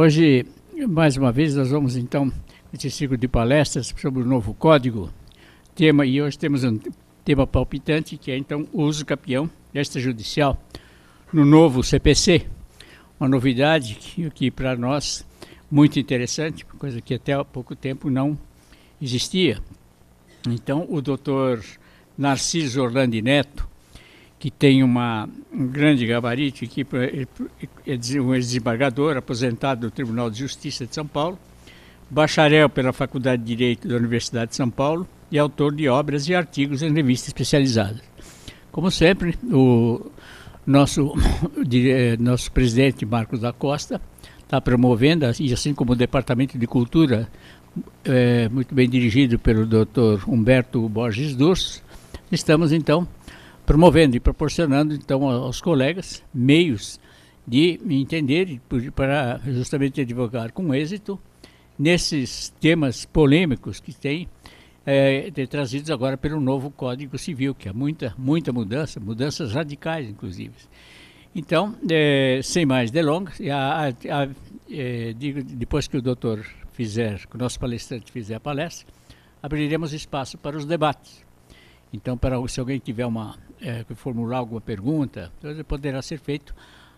Hoje, mais uma vez, nós vamos então nesse ciclo de palestras sobre o novo código, e hoje temos um tema palpitante, que é então o uso capião extrajudicial no novo CPC, uma novidade que para nós muito interessante, coisa que até há pouco tempo não existia. Então, o doutor Narciso Orlandi Neto, que tem um grande gabarito, que é um ex-desembargador aposentado do Tribunal de Justiça de São Paulo, bacharel pela Faculdade de Direito da Universidade de São Paulo e autor de obras e artigos em revistas especializadas. Como sempre, o nosso presidente Marcos da Costa está promovendo, e assim como o Departamento de Cultura, muito bem dirigido pelo Dr. Humberto Borges Durso, estamos então promovendo e proporcionando então aos colegas meios de entender para justamente advogar com êxito nesses temas polêmicos que têm trazidos agora pelo novo Código Civil, que há muita mudança, mudanças radicais inclusive. Então, sem mais delongas, depois que o doutor que o nosso palestrante fizer a palestra, abriremos espaço para os debates. Então, se alguém tiver formular alguma pergunta, poderá ser feito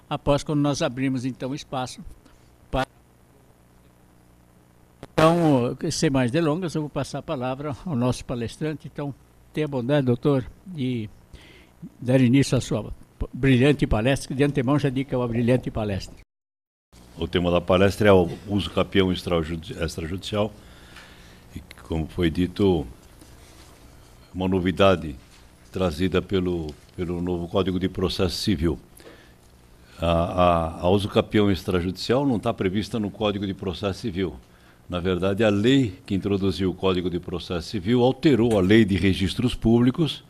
após quando nós abrimos então espaço para... Então, sem mais delongas, eu vou passar a palavra ao nosso palestrante. Então, tenha a bondade, doutor, de dar início à sua brilhante palestra, que de antemão já digo que é uma brilhante palestra. O tema da palestra é o uso capião extrajudicial, e, como foi dito, uma novidade trazida pelo novo Código de Processo Civil. A uso capião extrajudicial não está prevista no Código de Processo Civil. Na verdade, a lei que introduziu o Código de Processo Civil alterou a Lei de Registros Públicos,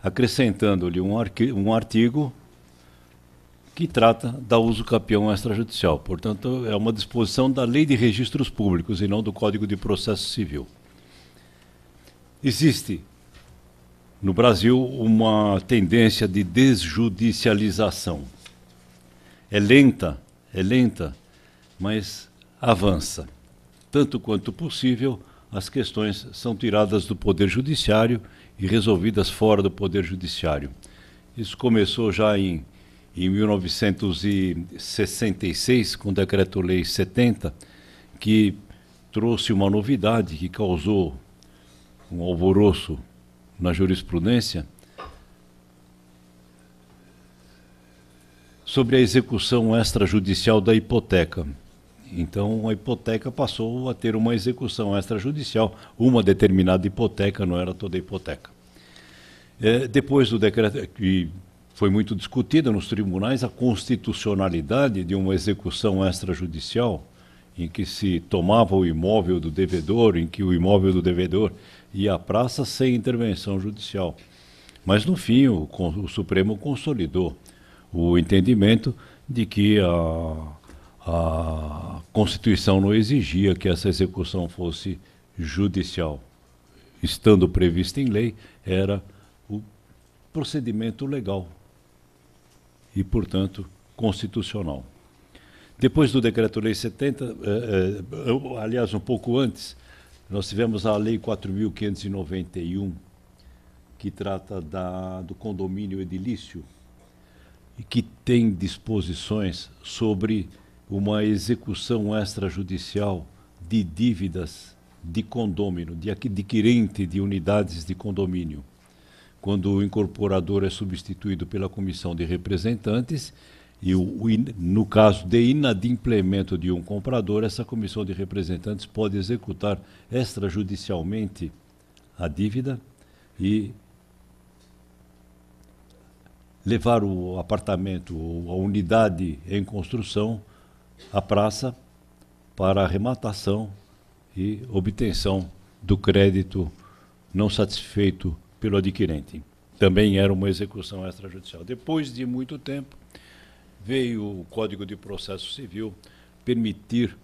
acrescentando-lhe um artigo que trata da uso capião extrajudicial. Portanto, é uma disposição da Lei de Registros Públicos e não do Código de Processo Civil. Existe no Brasil uma tendência de desjudicialização. É lenta, mas avança. Tanto quanto possível, as questões são tiradas do Poder Judiciário e resolvidas fora do Poder Judiciário. Isso começou já em 1966, com o Decreto-Lei 70, que trouxe uma novidade que causou um alvoroço na jurisprudência sobre a execução extrajudicial da hipoteca. Então, a hipoteca passou a ter uma execução extrajudicial, uma determinada hipoteca, não era toda a hipoteca. Depois do decreto, que foi muito discutida nos tribunais, a constitucionalidade de uma execução extrajudicial, em que se tomava o imóvel do devedor, em que o imóvel do devedor ia à praça sem intervenção judicial. Mas, no fim, o Supremo consolidou o entendimento de que a Constituição não exigia que essa execução fosse judicial. Estando prevista em lei, era o procedimento legal e, portanto, constitucional. Depois do Decreto-Lei 70, aliás, um pouco antes, nós tivemos a Lei 4.591, que trata do condomínio edilício, e que tem disposições sobre uma execução extrajudicial de dívidas de condômino, de adquirente de unidades de condomínio. Quando o incorporador é substituído pela comissão de representantes, e no caso de inadimplemento de um comprador, essa comissão de representantes pode executar extrajudicialmente a dívida e levar o apartamento ou a unidade em construção à praça para arrematação e obtenção do crédito não satisfeito pelo adquirente. Também era uma execução extrajudicial. Depois de muito tempo, veio o Código de Processo Civil a permitir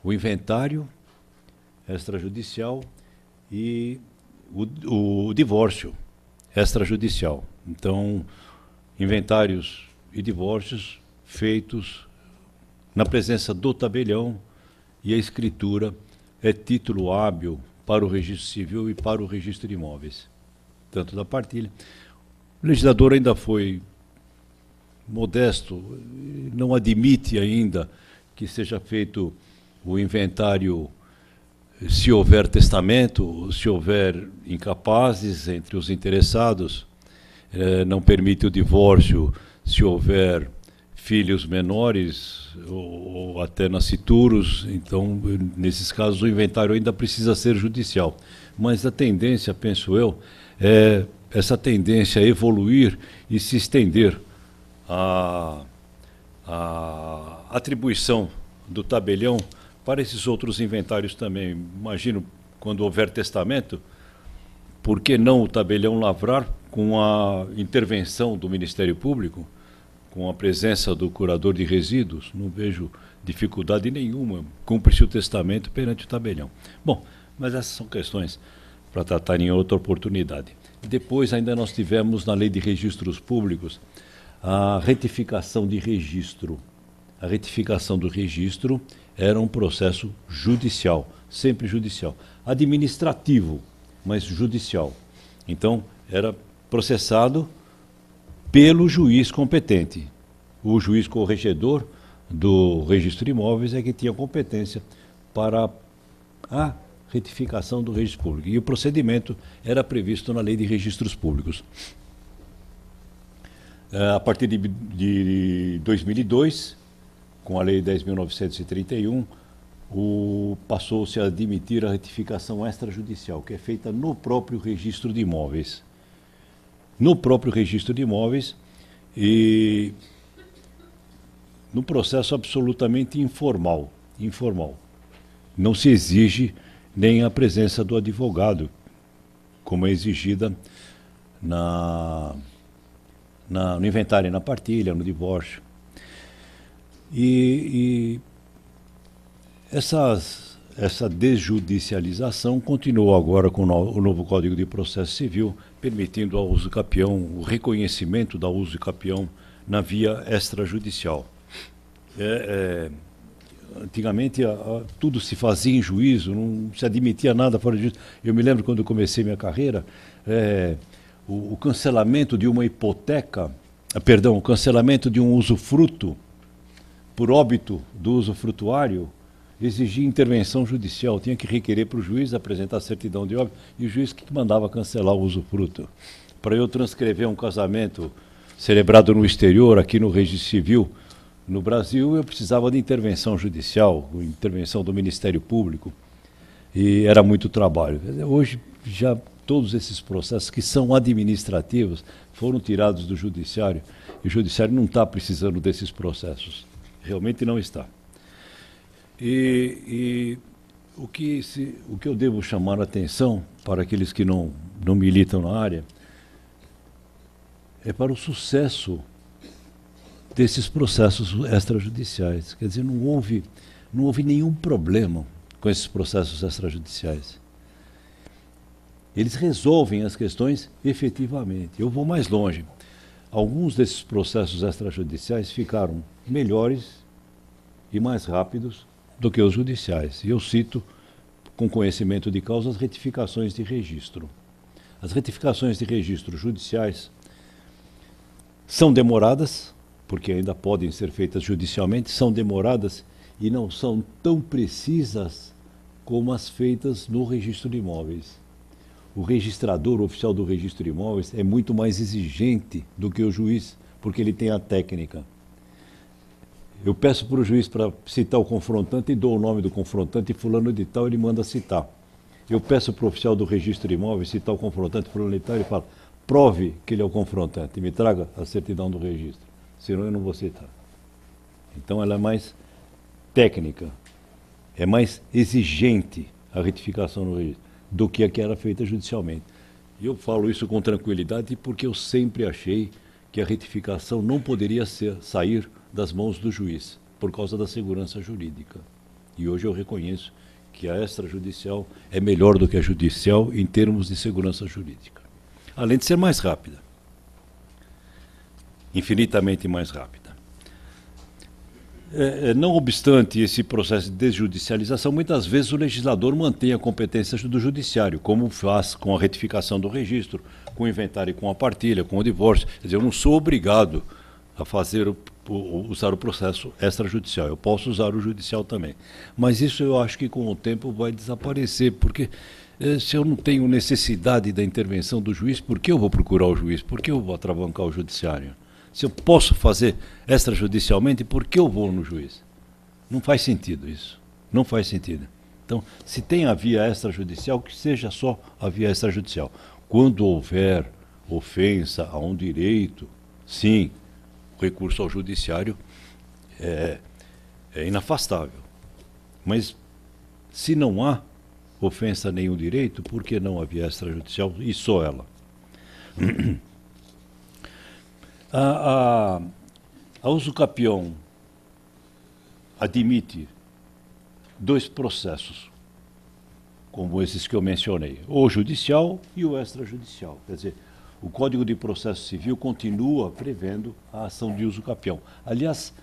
o inventário extrajudicial e o divórcio extrajudicial. Então, inventários e divórcios feitos na presença do tabelião, e a escritura é título hábil para o registro civil e para o registro de imóveis, tanto da partilha. O legislador ainda foi modesto, não admite ainda que seja feito o inventário se houver testamento, se houver incapazes entre os interessados, não permite o divórcio se houver filhos menores ou até nascituros. Então, nesses casos, o inventário ainda precisa ser judicial. Mas a tendência, penso eu, é essa tendência a evoluir e se estender a atribuição do tabelião para esses outros inventários também. Imagino, quando houver testamento, por que não o tabelião lavrar com a intervenção do Ministério Público, com a presença do curador de resíduos? Não vejo dificuldade nenhuma, cumpre-se o testamento perante o tabelião. Bom, mas essas são questões para tratar em outra oportunidade. Depois ainda nós tivemos na Lei de Registros Públicos a retificação de registro. A retificação do registro era um processo judicial, sempre judicial. Administrativo, mas judicial. Então, era processado pelo juiz competente. O juiz corregedor do registro de imóveis é que tinha competência para a retificação do registro público. E o procedimento era previsto na Lei de Registros Públicos. A partir de 2002, com a Lei 10.931, passou-se a admitir a retificação extrajudicial, que é feita no próprio registro de imóveis. No próprio registro de imóveis e num processo absolutamente informal. Não se exige nem a presença do advogado, como é exigida no inventário e na partilha, no divórcio. E essa desjudicialização continuou agora com o novo Código de Processo Civil, permitindo ao uso capião o reconhecimento da uso capião na via extrajudicial. Antigamente tudo se fazia em juízo, não se admitia nada fora de juízo. Eu me lembro quando eu comecei minha carreira, o cancelamento de uma hipoteca, o cancelamento de um usufruto por óbito do usufrutuário exigia intervenção judicial, tinha que requerer para o juiz apresentar a certidão de óbito, e o juiz que mandava cancelar o usufruto. Para eu transcrever um casamento celebrado no exterior, aqui no registro civil, no Brasil, eu precisava de intervenção judicial, intervenção do Ministério Público, e era muito trabalho. Hoje, já todos esses processos que são administrativos foram tirados do judiciário, e o judiciário não está precisando desses processos. Realmente não está. E o que eu devo chamar a atenção para aqueles que não militam na área é para o sucesso desses processos extrajudiciais. Quer dizer, não houve nenhum problema com esses processos extrajudiciais. Eles resolvem as questões efetivamente. Eu vou mais longe. Alguns desses processos extrajudiciais ficaram melhores e mais rápidos do que os judiciais. E eu cito, com conhecimento de causa, as retificações de registro. As retificações de registro judiciais são demoradas, porque ainda podem ser feitas judicialmente, são demoradas e não são tão precisas como as feitas no registro de imóveis. O registrador, o oficial do registro de imóveis, é muito mais exigente do que o juiz, porque ele tem a técnica. Eu peço para o juiz para citar o confrontante e dou o nome do confrontante, e fulano de tal, ele manda citar. Eu peço para o oficial do registro de imóveis citar o confrontante, fulano de tal, ele fala, prove que ele é o confrontante, me traga a certidão do registro, senão eu não vou citar. Então ela é mais técnica, é mais exigente a retificação no registro do que a que era feita judicialmente. E eu falo isso com tranquilidade porque eu sempre achei que a retificação não poderia sair das mãos do juiz, por causa da segurança jurídica. E hoje eu reconheço que a extrajudicial é melhor do que a judicial em termos de segurança jurídica. Além de ser mais rápida. Infinitamente mais rápida. Não obstante esse processo de desjudicialização, muitas vezes o legislador mantém a competência do judiciário, como faz com a retificação do registro, com o inventário e com a partilha, com o divórcio. Quer dizer, eu não sou obrigado a usar o processo extrajudicial. Eu posso usar o judicial também. Mas isso eu acho que com o tempo vai desaparecer, porque se eu não tenho necessidade da intervenção do juiz, por que eu vou procurar o juiz? Por que eu vou atravancar o judiciário? Se eu posso fazer extrajudicialmente, por que eu vou no juiz? Não faz sentido isso. Não faz sentido. Então, se tem a via extrajudicial, que seja só a via extrajudicial. Quando houver ofensa a um direito, sim, o recurso ao judiciário é inafastável. Mas, se não há ofensa a nenhum direito, por que não a via extrajudicial e só ela? A usucapião admite dois processos, como esses que eu mencionei, o judicial e o extrajudicial. Quer dizer, o Código de Processo Civil continua prevendo a ação de usucapião. Aliás,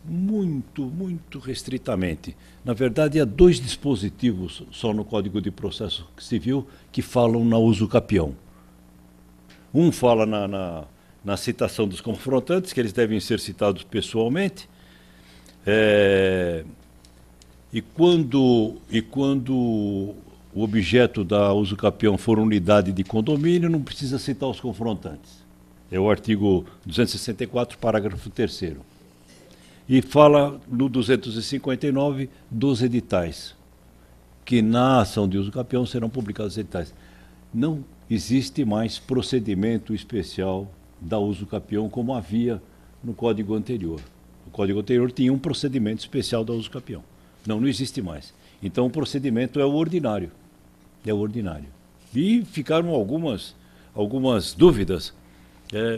muito restritamente. Na verdade, há dois dispositivos só no Código de Processo Civil que falam na usucapião. Um fala na citação dos confrontantes, que eles devem ser citados pessoalmente, e quando o objeto da usucapião for unidade de condomínio, não precisa citar os confrontantes. É o artigo 264, parágrafo 3º. E fala no 259 dos editais, que na ação de usucapião serão publicados os editais. Não existe mais procedimento especial da usucapião como havia no Código anterior. O Código anterior tinha um procedimento especial da usucapião. Não existe mais. Então o procedimento é o ordinário. É o ordinário. E ficaram algumas dúvidas.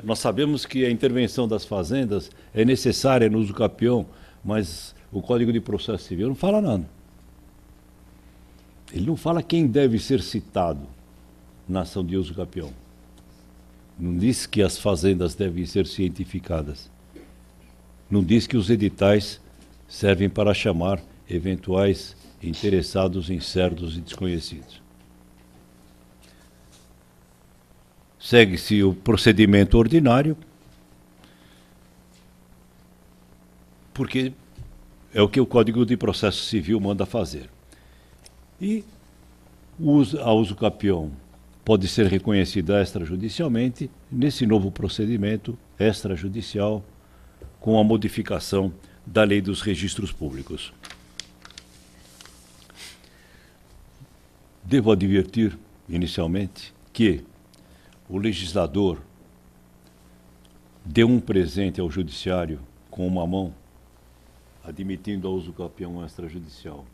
Nós sabemos que a intervenção das fazendas é necessária no usucapião, mas o Código de Processo Civil não fala nada. Ele não fala quem deve ser citado na ação de usucapião. Não diz que as fazendas devem ser cientificadas. Não diz que os editais servem para chamar eventuais interessados em certos e desconhecidos. Segue-se o procedimento ordinário, porque é o que o Código de Processo Civil manda fazer. E a usucapião pode ser reconhecida extrajudicialmente nesse novo procedimento extrajudicial com a modificação da Lei dos Registros Públicos. Devo advertir, inicialmente, que o legislador deu um presente ao judiciário com uma mão, admitindo a usucapião extrajudicial,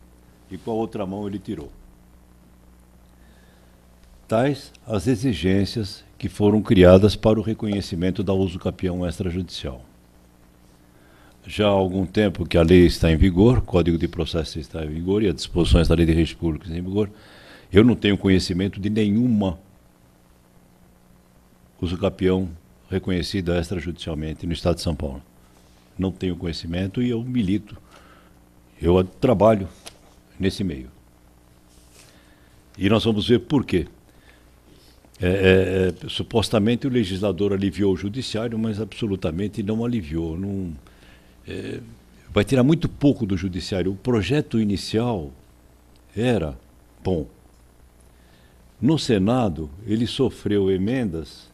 e com a outra mão ele tirou. Tais as exigências que foram criadas para o reconhecimento da usucapião extrajudicial. Já há algum tempo que a lei está em vigor, o Código de Processo está em vigor e as disposições da Lei de Registros Públicos estão em vigor, eu não tenho conhecimento de nenhuma usucapião reconhecida extrajudicialmente no Estado de São Paulo. Não tenho conhecimento e eu milito, eu trabalho nesse meio. E nós vamos ver por quê. Supostamente o legislador aliviou o judiciário, mas absolutamente não aliviou. Vai tirar muito pouco do judiciário. O projeto inicial era bom. No Senado, ele sofreu emendas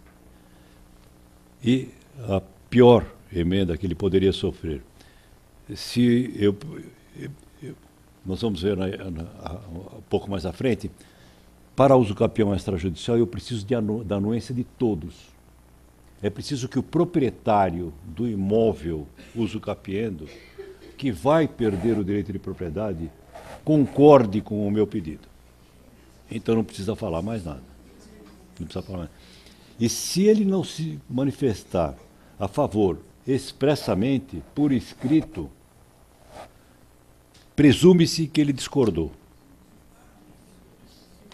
e a pior emenda que ele poderia sofrer. Nós vamos ver um pouco mais à frente. Para a usucapião extrajudicial, eu preciso da anuência de todos. É preciso que o proprietário do imóvel usucapiendo, que vai perder o direito de propriedade, concorde com o meu pedido. Então não precisa falar mais nada. Não precisa falar mais. E se ele não se manifestar a favor expressamente, por escrito, presume-se que ele discordou.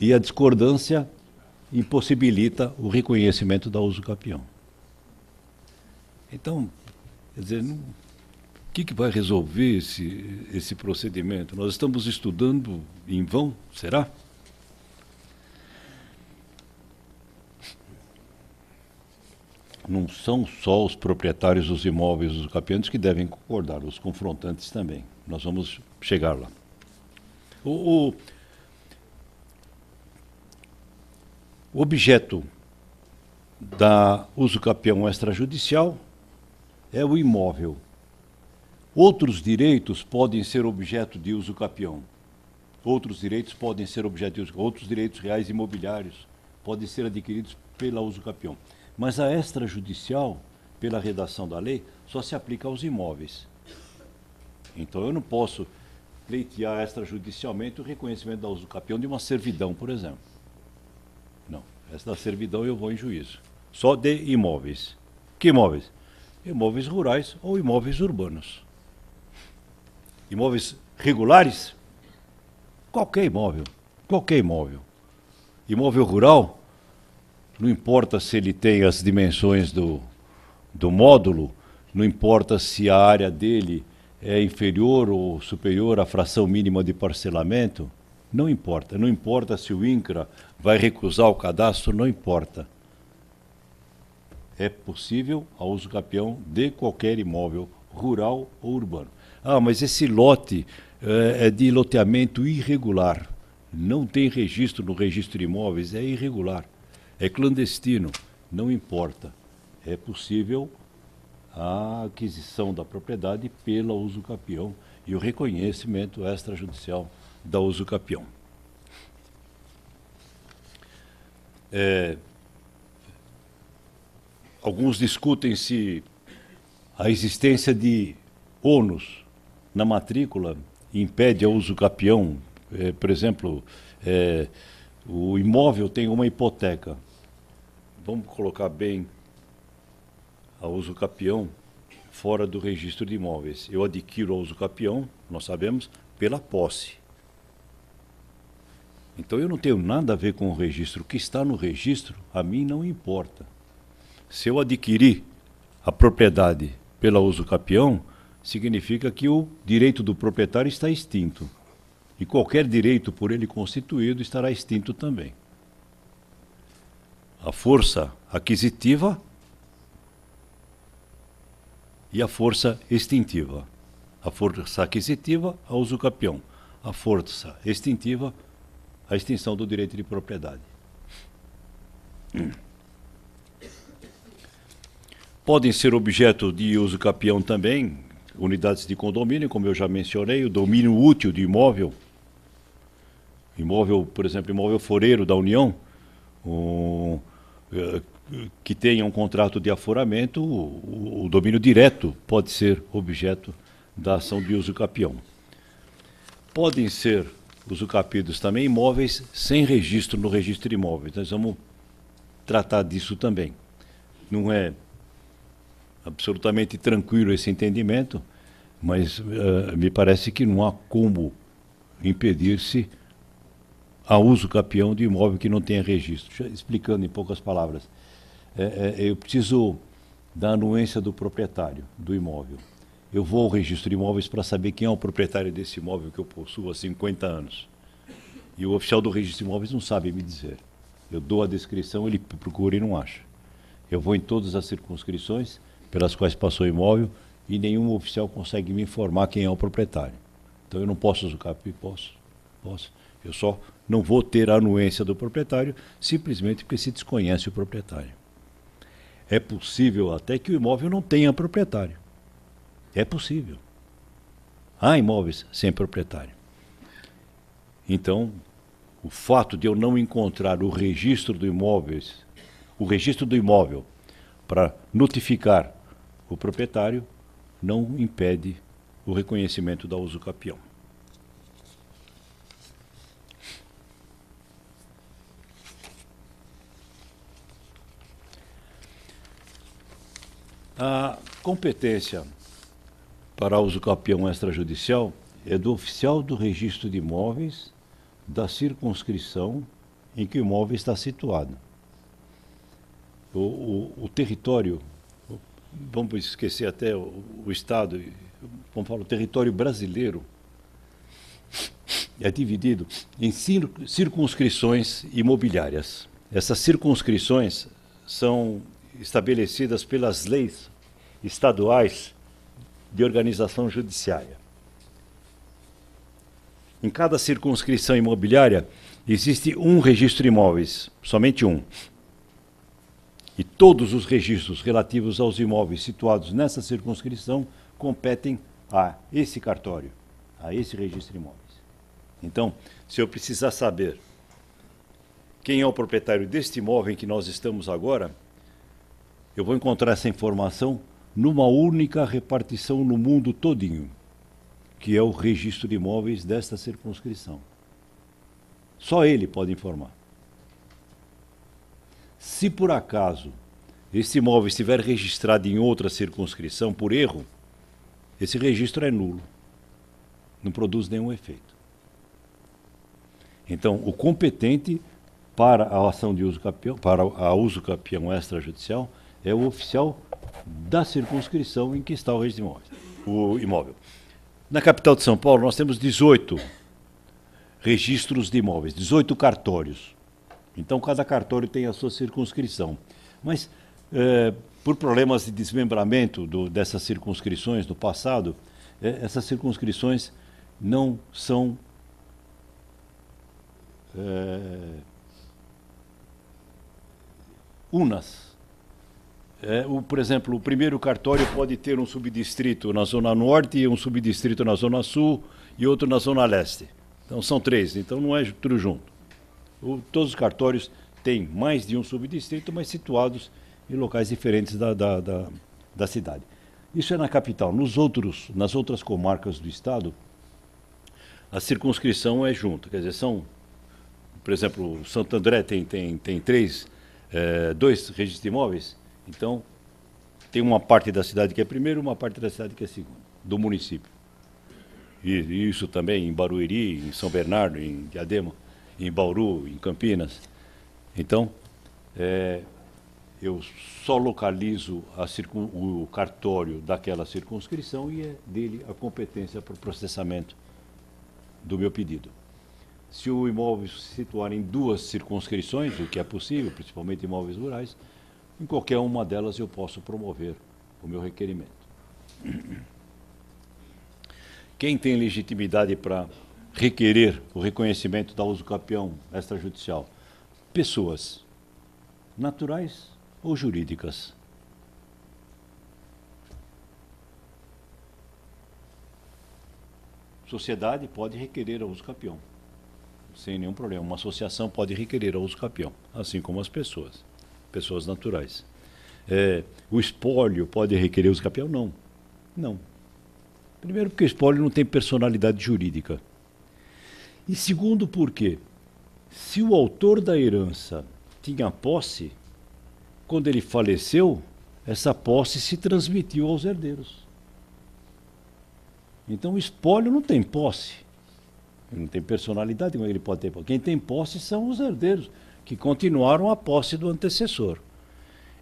E a discordância impossibilita o reconhecimento da usucapião. Então, quer dizer, que vai resolver esse procedimento? Nós estamos estudando em vão, será? Não são só os proprietários dos imóveis usucapiantes que devem concordar, os confrontantes também. Nós vamos chegar lá. O objeto da usucapião extrajudicial é o imóvel. Outros direitos podem ser objeto de usucapião. Outros direitos podem ser objeto de usucapião. Outros direitos reais imobiliários podem ser adquiridos pela usucapião. Mas a extrajudicial, pela redação da lei, só se aplica aos imóveis. Então eu não posso pleitear extrajudicialmente o reconhecimento da usucapião de uma servidão, por exemplo. Não, essa da servidão eu vou em juízo. Só de imóveis. Que imóveis? Imóveis rurais ou imóveis urbanos. Imóveis regulares? Qualquer imóvel. Qualquer imóvel. Imóvel rural? Não importa se ele tem as dimensões do módulo, não importa se a área dele é inferior ou superior à fração mínima de parcelamento, não importa. Não importa se o INCRA vai recusar o cadastro, não importa. É possível a usucapião de qualquer imóvel rural ou urbano. Ah, mas esse lote é de loteamento irregular. Não tem registro no registro de imóveis, é irregular. É clandestino, não importa. É possível a aquisição da propriedade pela usucapião e o reconhecimento extrajudicial da usucapião. Alguns discutem se a existência de ônus na matrícula impede a usucapião. Por exemplo, o imóvel tem uma hipoteca. Vamos colocar bem a usucapião fora do registro de imóveis. Eu adquiro a usucapião, nós sabemos, pela posse. Então eu não tenho nada a ver com o registro. O que está no registro, a mim não importa. Se eu adquirir a propriedade pela usucapião, significa que o direito do proprietário está extinto. E qualquer direito por ele constituído estará extinto também. A força aquisitiva e a força extintiva. A força aquisitiva, a usucapião. A força extintiva, a extinção do direito de propriedade. Podem ser objeto de usucapião também unidades de condomínio, como eu já mencionei, o domínio útil de imóvel. Imóvel, por exemplo, imóvel foreiro da União, que tenha um contrato de aforamento, o domínio direto pode ser objeto da ação de usucapião. Podem ser usucapidos também imóveis sem registro no registro de imóveis. Nós vamos tratar disso também. Não é absolutamente tranquilo esse entendimento, mas me parece que não há como impedir-se a usucapião de imóvel que não tenha registro. Explicando em poucas palavras, eu preciso da anuência do proprietário do imóvel. Eu vou ao registro de imóveis para saber quem é o proprietário desse imóvel que eu possuo há 50 anos. E o oficial do registro de imóveis não sabe me dizer. Eu dou a descrição, ele procura e não acha. Eu vou em todas as circunscrições pelas quais passou o imóvel e nenhum oficial consegue me informar quem é o proprietário. Então eu não posso usucapiar? Posso. Eu só não vou ter a anuência do proprietário simplesmente porque se desconhece o proprietário. É possível até que o imóvel não tenha proprietário. É possível. Há imóveis sem proprietário. Então, o fato de eu não encontrar o registro do imóvel para notificar o proprietário não impede o reconhecimento da usucapião. A competência para a usucapião extrajudicial é do oficial do registro de imóveis da circunscrição em que o imóvel está situado. O território, vamos esquecer até o Estado, como falo, o território brasileiro é dividido em circunscrições imobiliárias. Essas circunscrições são estabelecidas pelas leis estaduais de organização judiciária. Em cada circunscrição imobiliária existe um registro de imóveis, somente um. E todos os registros relativos aos imóveis situados nessa circunscrição competem a esse cartório, a esse registro de imóveis. Então, se eu precisar saber quem é o proprietário deste imóvel em que nós estamos agora, eu vou encontrar essa informação numa única repartição no mundo todinho, que é o registro de imóveis desta circunscrição. Só ele pode informar. Se por acaso esse imóvel estiver registrado em outra circunscrição por erro, esse registro é nulo, não produz nenhum efeito. Então, o competente para a ação de uso capião, para a uso capião extrajudicial, é o oficial da circunscrição em que está o registro de o imóvel. Na capital de São Paulo, nós temos 18 registros de imóveis, 18 cartórios. Então, cada cartório tem a sua circunscrição. Mas, por problemas de desmembramento dessas circunscrições no passado, essas circunscrições não são unas. Por exemplo, o primeiro cartório pode ter um subdistrito na Zona Norte, um subdistrito na Zona Sul e outro na Zona Leste. Então, são 3, então não é tudo junto. Todos os cartórios têm mais de um subdistrito, mas situados em locais diferentes da cidade. Isso é na capital. Nas outras comarcas do estado, a circunscrição é junta. Quer dizer, por exemplo, Santo André tem 2 registros de imóveis, então tem uma parte da cidade que é primeiro e uma parte da cidade que é segundo, do município. E isso também em Barueri, em São Bernardo, em Diadema, em Bauru, em Campinas. Então, eu só localizo o cartório daquela circunscrição e é dele a competência para o processamento do meu pedido. Se o imóvel se situar em 2 circunscrições, o que é possível, principalmente imóveis rurais, em qualquer uma delas eu posso promover o meu requerimento. Quem tem legitimidade para requerer o reconhecimento da uso capião extrajudicial? Pessoas naturais ou jurídicas. Sociedade pode requerer a uso capião, sem nenhum problema. Uma associação pode requerer a uso capião, assim como as pessoas naturais. O espólio pode requerer uso capião? Não. Não. Primeiro, porque o espólio não tem personalidade jurídica. E segundo, porque se o autor da herança tinha posse, quando ele faleceu, essa posse se transmitiu aos herdeiros. Então o espólio não tem posse, não tem personalidade, como ele pode ter posse. Quem tem posse são os herdeiros, que continuaram a posse do antecessor.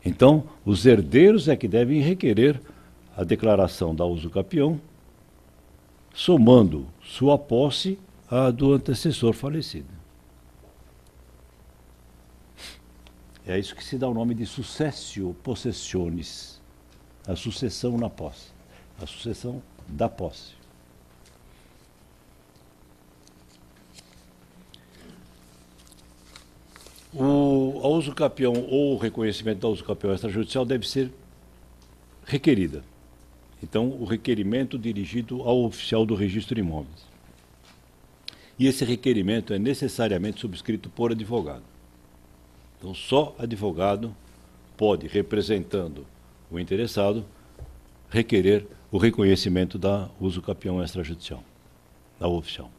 Então, os herdeiros é que devem requerer a declaração da uso capião, somando sua posse à do antecessor falecido. É isso que se dá o nome de successio possessionis, a sucessão na posse, a sucessão da posse. A uso capião ou o reconhecimento da uso capião extrajudicial deve ser requerida. Então, o requerimento dirigido ao oficial do registro de imóveis. E esse requerimento é necessariamente subscrito por advogado. Então, só advogado pode, representando o interessado, requerer o reconhecimento da uso capião extrajudicial, da oficial.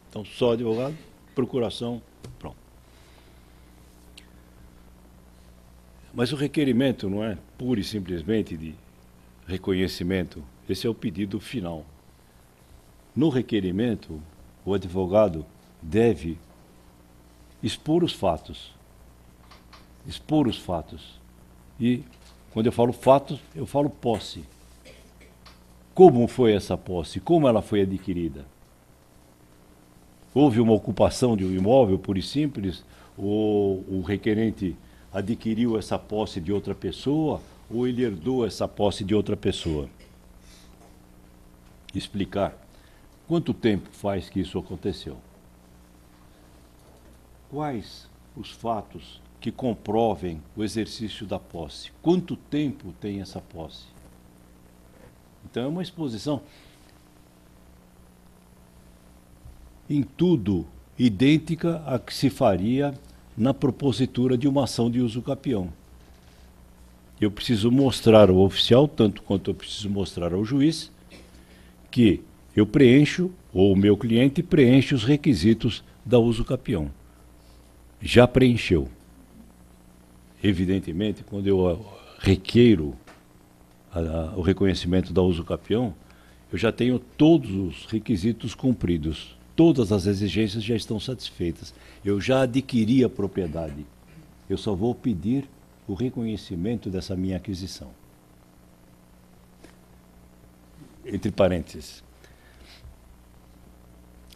Então, só advogado, procuração, pronto. Mas o requerimento não é pura e simplesmente de reconhecimento, esse é o pedido final. No requerimento, o advogado deve expor os fatos. Expor os fatos. E, quando eu falo fatos, eu falo posse. Como foi essa posse? Como ela foi adquirida? Houve uma ocupação de um imóvel, pura e simples, ou o requerente adquiriu essa posse de outra pessoa, ou ele herdou essa posse de outra pessoa? Explicar. Quanto tempo faz que isso aconteceu? Quais os fatos que comprovem o exercício da posse? Quanto tempo tem essa posse? Então é uma exposição em tudo idêntica à que se faria na propositura de uma ação de uso capião. Eu preciso mostrar ao oficial, tanto quanto eu preciso mostrar ao juiz, que eu preencho, ou o meu cliente preenche os requisitos da uso capião. Já preencheu. Evidentemente, quando eu requeiro o reconhecimento da uso capião, eu já tenho todos os requisitos cumpridos. Todas as exigências já estão satisfeitas. Eu já adquiri a propriedade. Eu só vou pedir o reconhecimento dessa minha aquisição. Entre parênteses,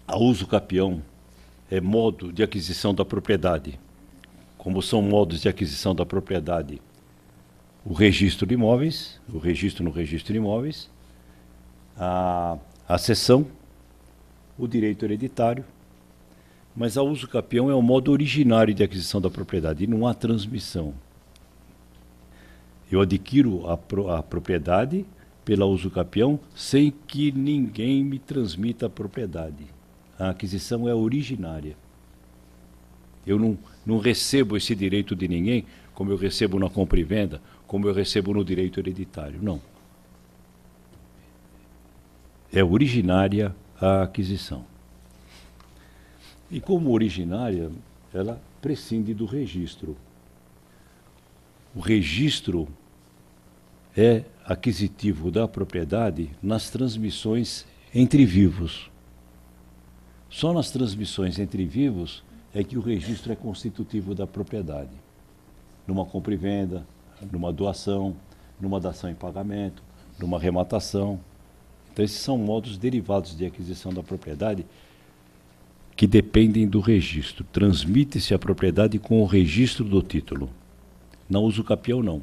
a uso capião é modo de aquisição da propriedade. Como são modos de aquisição da propriedade o registro de imóveis, o registro no registro de imóveis, a cessão, o direito hereditário, mas a uso capião é o modo originário de aquisição da propriedade e não há transmissão. Eu adquiro a propriedade pela uso capião sem que ninguém me transmita a propriedade. A aquisição é originária. Eu não recebo esse direito de ninguém como eu recebo na compra e venda, como eu recebo no direito hereditário. Não. É originária a aquisição. E como originária, ela prescinde do registro. O registro é aquisitivo da propriedade nas transmissões entre vivos. Só nas transmissões entre vivos é que o registro é constitutivo da propriedade. Numa compra e venda, numa doação, numa dação em pagamento, numa rematação. Então, esses são modos derivados de aquisição da propriedade que dependem do registro. Transmite-se a propriedade com o registro do título. Na uso capião, não.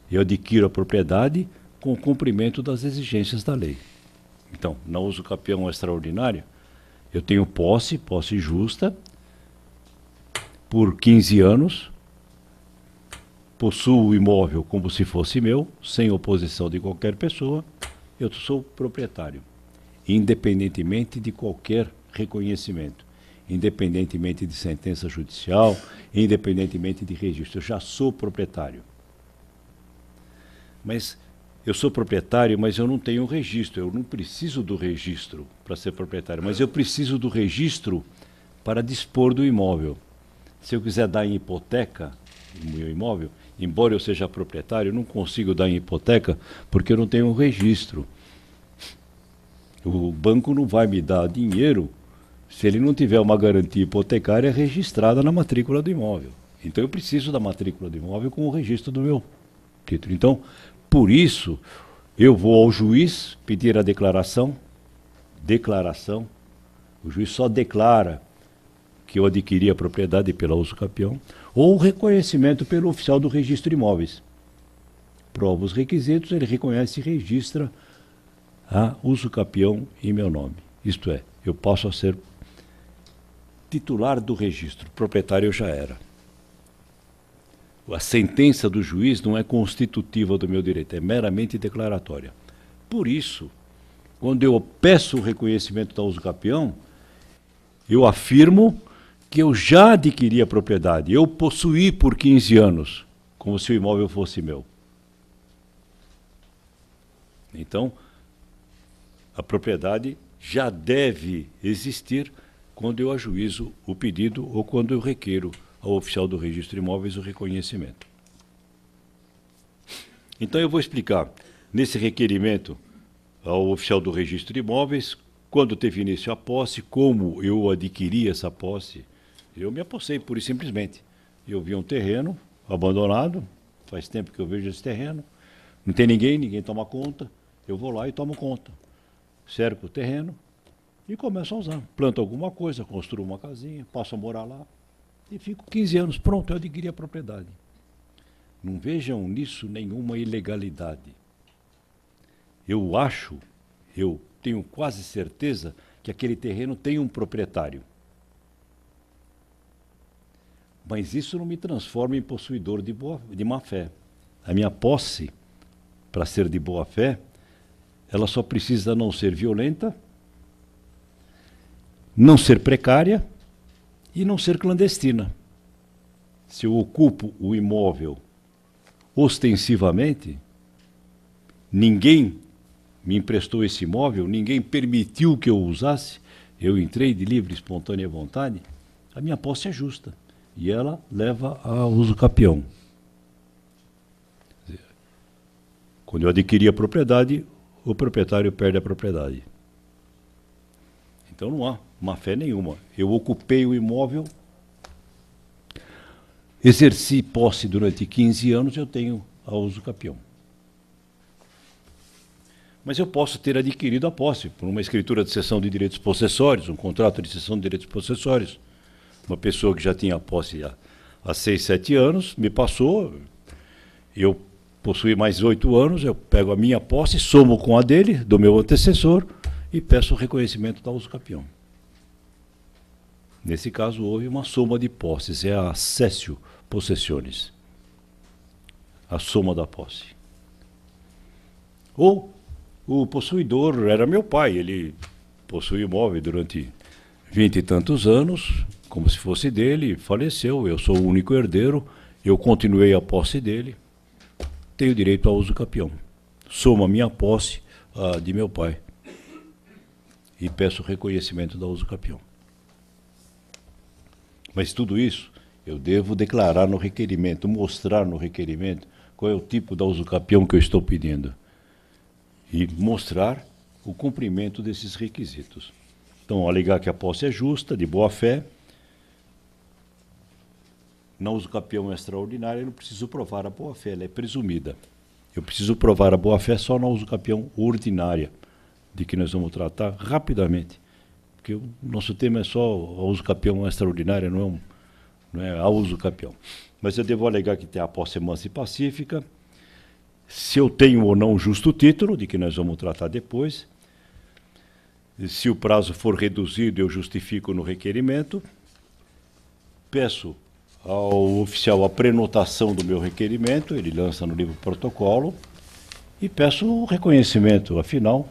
Eu adquiro a propriedade com o cumprimento das exigências da lei. Então, na uso capião extraordinário, eu tenho posse justa, por 15 anos, possuo o imóvel como se fosse meu, sem oposição de qualquer pessoa, eu sou proprietário, independentemente de qualquer reconhecimento, independentemente de sentença judicial, independentemente de registro, eu já sou proprietário. Mas eu sou proprietário, mas eu não tenho registro, eu não preciso do registro para ser proprietário, mas eu preciso do registro para dispor do imóvel. Se eu quiser dar em hipoteca o meu imóvel, embora eu seja proprietário, eu não consigo dar em hipoteca porque eu não tenho um registro. O banco não vai me dar dinheiro se ele não tiver uma garantia hipotecária registrada na matrícula do imóvel. Então eu preciso da matrícula do imóvel com o registro do meu título. Então, por isso, eu vou ao juiz pedir a declaração. O juiz só declara que eu adquiri a propriedade pela uso capião, ou o reconhecimento pelo oficial do registro de imóveis. Prova os requisitos, ele reconhece e registra a uso capião em meu nome. Isto é, eu passo a ser titular do registro, proprietário eu já era. A sentença do juiz não é constitutiva do meu direito, é meramente declaratória. Por isso, quando eu peço o reconhecimento da uso capião, eu afirmo que eu já adquiri a propriedade, eu possuí por 15 anos, como se o imóvel fosse meu. Então, a propriedade já deve existir quando eu ajuizo o pedido ou quando eu requeiro ao oficial do registro de imóveis o reconhecimento. Então eu vou explicar, nesse requerimento ao oficial do registro de imóveis, quando teve início a posse, como eu adquiri essa posse. Eu me apossei pura e simplesmente. Eu vi um terreno abandonado, faz tempo que eu vejo esse terreno, não tem ninguém toma conta. eu vou lá e tomo conta. Cerco o terreno e começo a usar. Planto alguma coisa, construo uma casinha, passo a morar lá e fico 15 anos. Pronto, eu adquiri a propriedade. Não vejam nisso nenhuma ilegalidade. Eu tenho quase certeza que aquele terreno tem um proprietário. Mas isso não me transforma em possuidor de má fé. A minha posse, para ser de boa fé, ela só precisa não ser violenta, não ser precária e não ser clandestina. Se eu ocupo o imóvel ostensivamente, ninguém me emprestou esse imóvel, ninguém permitiu que eu usasse, eu entrei de livre e espontânea vontade, a minha posse é justa e ela leva a uso capião. Quando eu adquiri a propriedade, o proprietário perde a propriedade. Então não há má fé nenhuma. Eu ocupei o imóvel, exerci posse durante 15 anos, eu tenho a uso capião. Mas eu posso ter adquirido a posse por uma escritura de cessão de direitos possessórios, um contrato de cessão de direitos possessórios. Uma pessoa que já tinha a posse há 6, 7 anos, me passou, eu possuí mais 8 anos, eu pego a minha posse, somo com a dele, do meu antecessor, e peço o reconhecimento da uso capião. Nesse caso, houve uma soma de posses, é a cessio possessiones, a soma da posse. Ou o possuidor era meu pai, ele possuía imóvel durante 20 e tantos anos, como se fosse dele, faleceu, eu sou o único herdeiro, eu continuei a posse dele, tenho direito ao uso capião. Soma a minha posse à de meu pai e peço reconhecimento da uso capião. Mas tudo isso eu devo declarar no requerimento, mostrar no requerimento qual é o tipo da uso capião que eu estou pedindo e mostrar o cumprimento desses requisitos. Então, alegar que a posse é justa, de boa fé, na uso capião extraordinária, eu não preciso provar a boa fé, ela é presumida. Eu preciso provar a boa fé só na uso capião ordinária, de que nós vamos tratar rapidamente. Porque o nosso tema é só a uso capião extraordinária, não é a uso capião. Mas eu devo alegar que tem a posse mansa e pacífica, se eu tenho ou não justo título, de que nós vamos tratar depois. Se o prazo for reduzido, eu justifico no requerimento. Peço ao oficial a prenotação do meu requerimento, ele lança no livro protocolo, e peço o reconhecimento, afinal,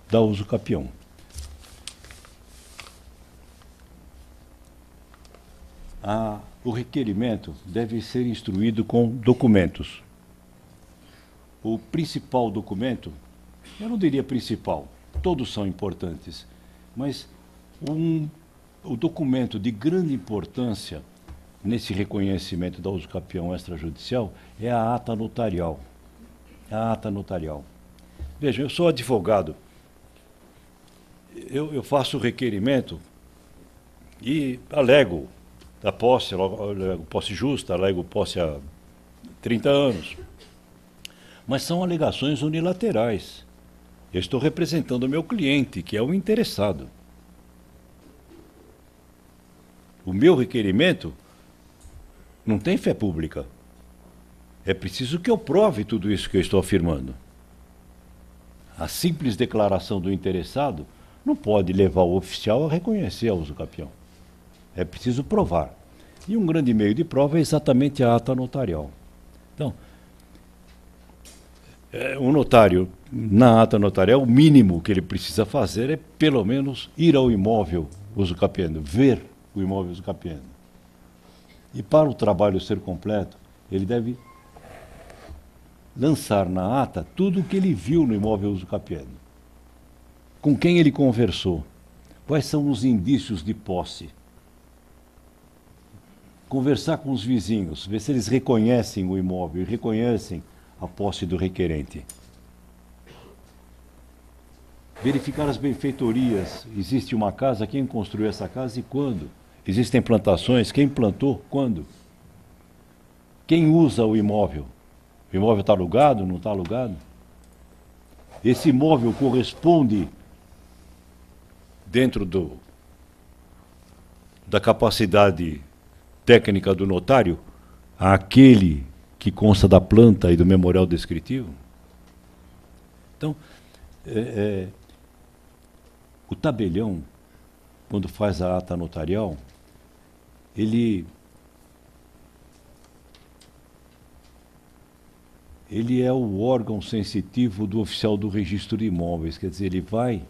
da uso capião. O requerimento deve ser instruído com documentos. O principal documento, eu não diria principal, todos são importantes, mas o documento de grande importância nesse reconhecimento da uso capião extrajudicial é a ata notarial. A ata notarial. Veja, eu sou advogado, eu faço o requerimento e alego a posse, alego posse justa, alego posse há 30 anos. Mas são alegações unilaterais. Eu estou representando o meu cliente, que é o interessado. O meu requerimento não tem fé pública. É preciso que eu prove tudo isso que eu estou afirmando. A simples declaração do interessado não pode levar o oficial a reconhecer a uso capião. É preciso provar. E um grande meio de prova é exatamente a ata notarial. Então, o notário, na ata notarial, o mínimo que ele precisa fazer é, pelo menos, ir ao imóvel usucapiano, ver o imóvel usucapiano. E para o trabalho ser completo, ele deve lançar na ata tudo o que ele viu no imóvel usucapiano. Com quem ele conversou, quais são os indícios de posse. Conversar com os vizinhos, ver se eles reconhecem o imóvel e reconhecem a posse do requerente. Verificar as benfeitorias. Existe uma casa, quem construiu essa casa e quando? Existem plantações, quem plantou, quando? Quem usa o imóvel? O imóvel está alugado, não está alugado? esse imóvel corresponde, dentro da capacidade técnica do notário, àquele que consta da planta e do memorial descritivo? Então, o tabelião, quando faz a ata notarial, ele é o órgão sensitivo do oficial do registro de imóveis, quer dizer, ele vai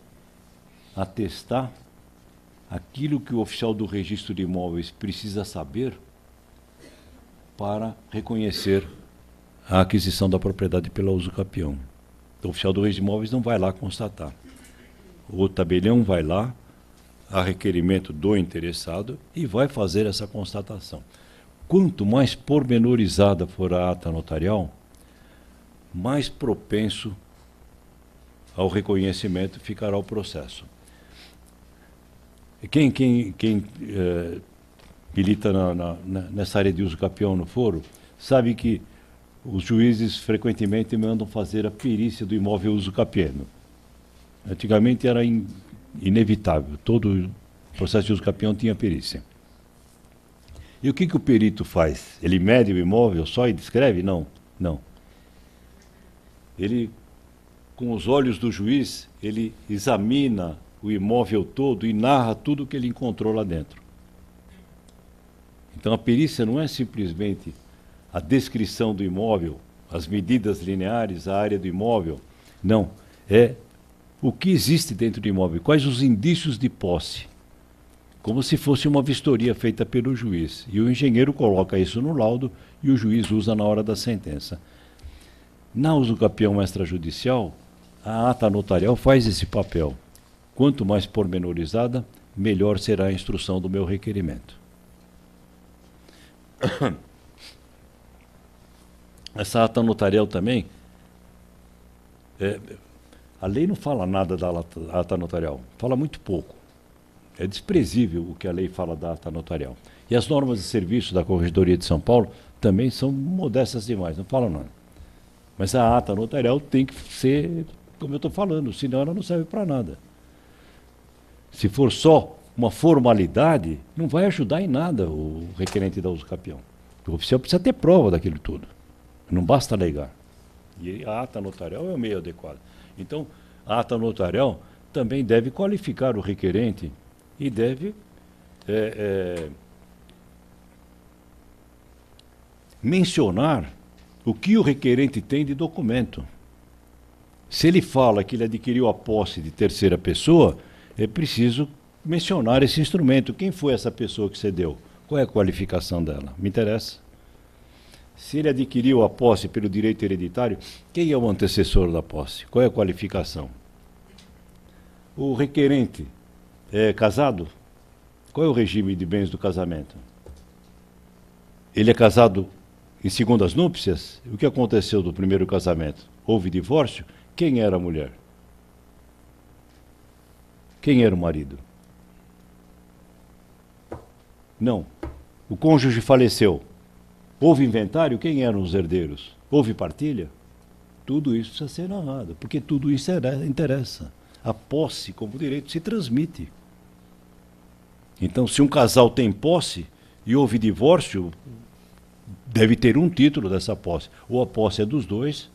atestar aquilo que o oficial do registro de imóveis precisa saber para reconhecer a aquisição da propriedade pela usucapião. Então, o oficial do registro de imóveis não vai lá constatar. O tabelião vai lá, a requerimento do interessado, e vai fazer essa constatação. Quanto mais pormenorizada for a ata notarial, mais propenso ao reconhecimento ficará o processo. Quem milita nessa área de usucapião no foro, sabe que os juízes frequentemente mandam fazer a perícia do imóvel usucapiano. Antigamente era inevitável, todo processo de usucapião tinha perícia. E o que o perito faz? Ele mede o imóvel só e descreve? Não, não. Ele, com os olhos do juiz, ele examina o imóvel todo e narra tudo o que ele encontrou lá dentro. Então a perícia não é simplesmente a descrição do imóvel, as medidas lineares, a área do imóvel. Não, é o que existe dentro do imóvel, quais os indícios de posse, como se fosse uma vistoria feita pelo juiz. E o engenheiro coloca isso no laudo e o juiz usa na hora da sentença. Na usucapião extrajudicial, a ata notarial faz esse papel. Quanto mais pormenorizada, melhor será a instrução do meu requerimento. Essa ata notarial também, a lei não fala nada da ata notarial, fala muito pouco. É desprezível o que a lei fala da ata notarial. E as normas de serviço da Corregedoria de São Paulo também são modestas demais, não falam nada. Mas a ata notarial tem que ser, como eu estou falando, senão ela não serve para nada. Se for só uma formalidade, não vai ajudar em nada o requerente da usucapião. O oficial precisa ter prova daquilo tudo. Não basta alegar. E a ata notarial é o meio adequado. Então, a ata notarial também deve qualificar o requerente e deve mencionar o que o requerente tem de documento. Se ele fala que ele adquiriu a posse de terceira pessoa, é preciso mencionar esse instrumento. Quem foi essa pessoa que cedeu? Qual é a qualificação dela? Me interessa. Se ele adquiriu a posse pelo direito hereditário, quem é o antecessor da posse? Qual é a qualificação? O requerente é casado? Qual é o regime de bens do casamento? Ele é casado em segundas núpcias? O que aconteceu do primeiro casamento? Houve divórcio? Quem era a mulher? Quem era o marido? Não. O cônjuge faleceu. Houve inventário? Quem eram os herdeiros? Houve partilha? Tudo isso precisa ser narrado, porque tudo isso interessa. A posse, como direito, se transmite. Então, se um casal tem posse e houve divórcio, deve ter um título dessa posse. Ou a posse é dos dois,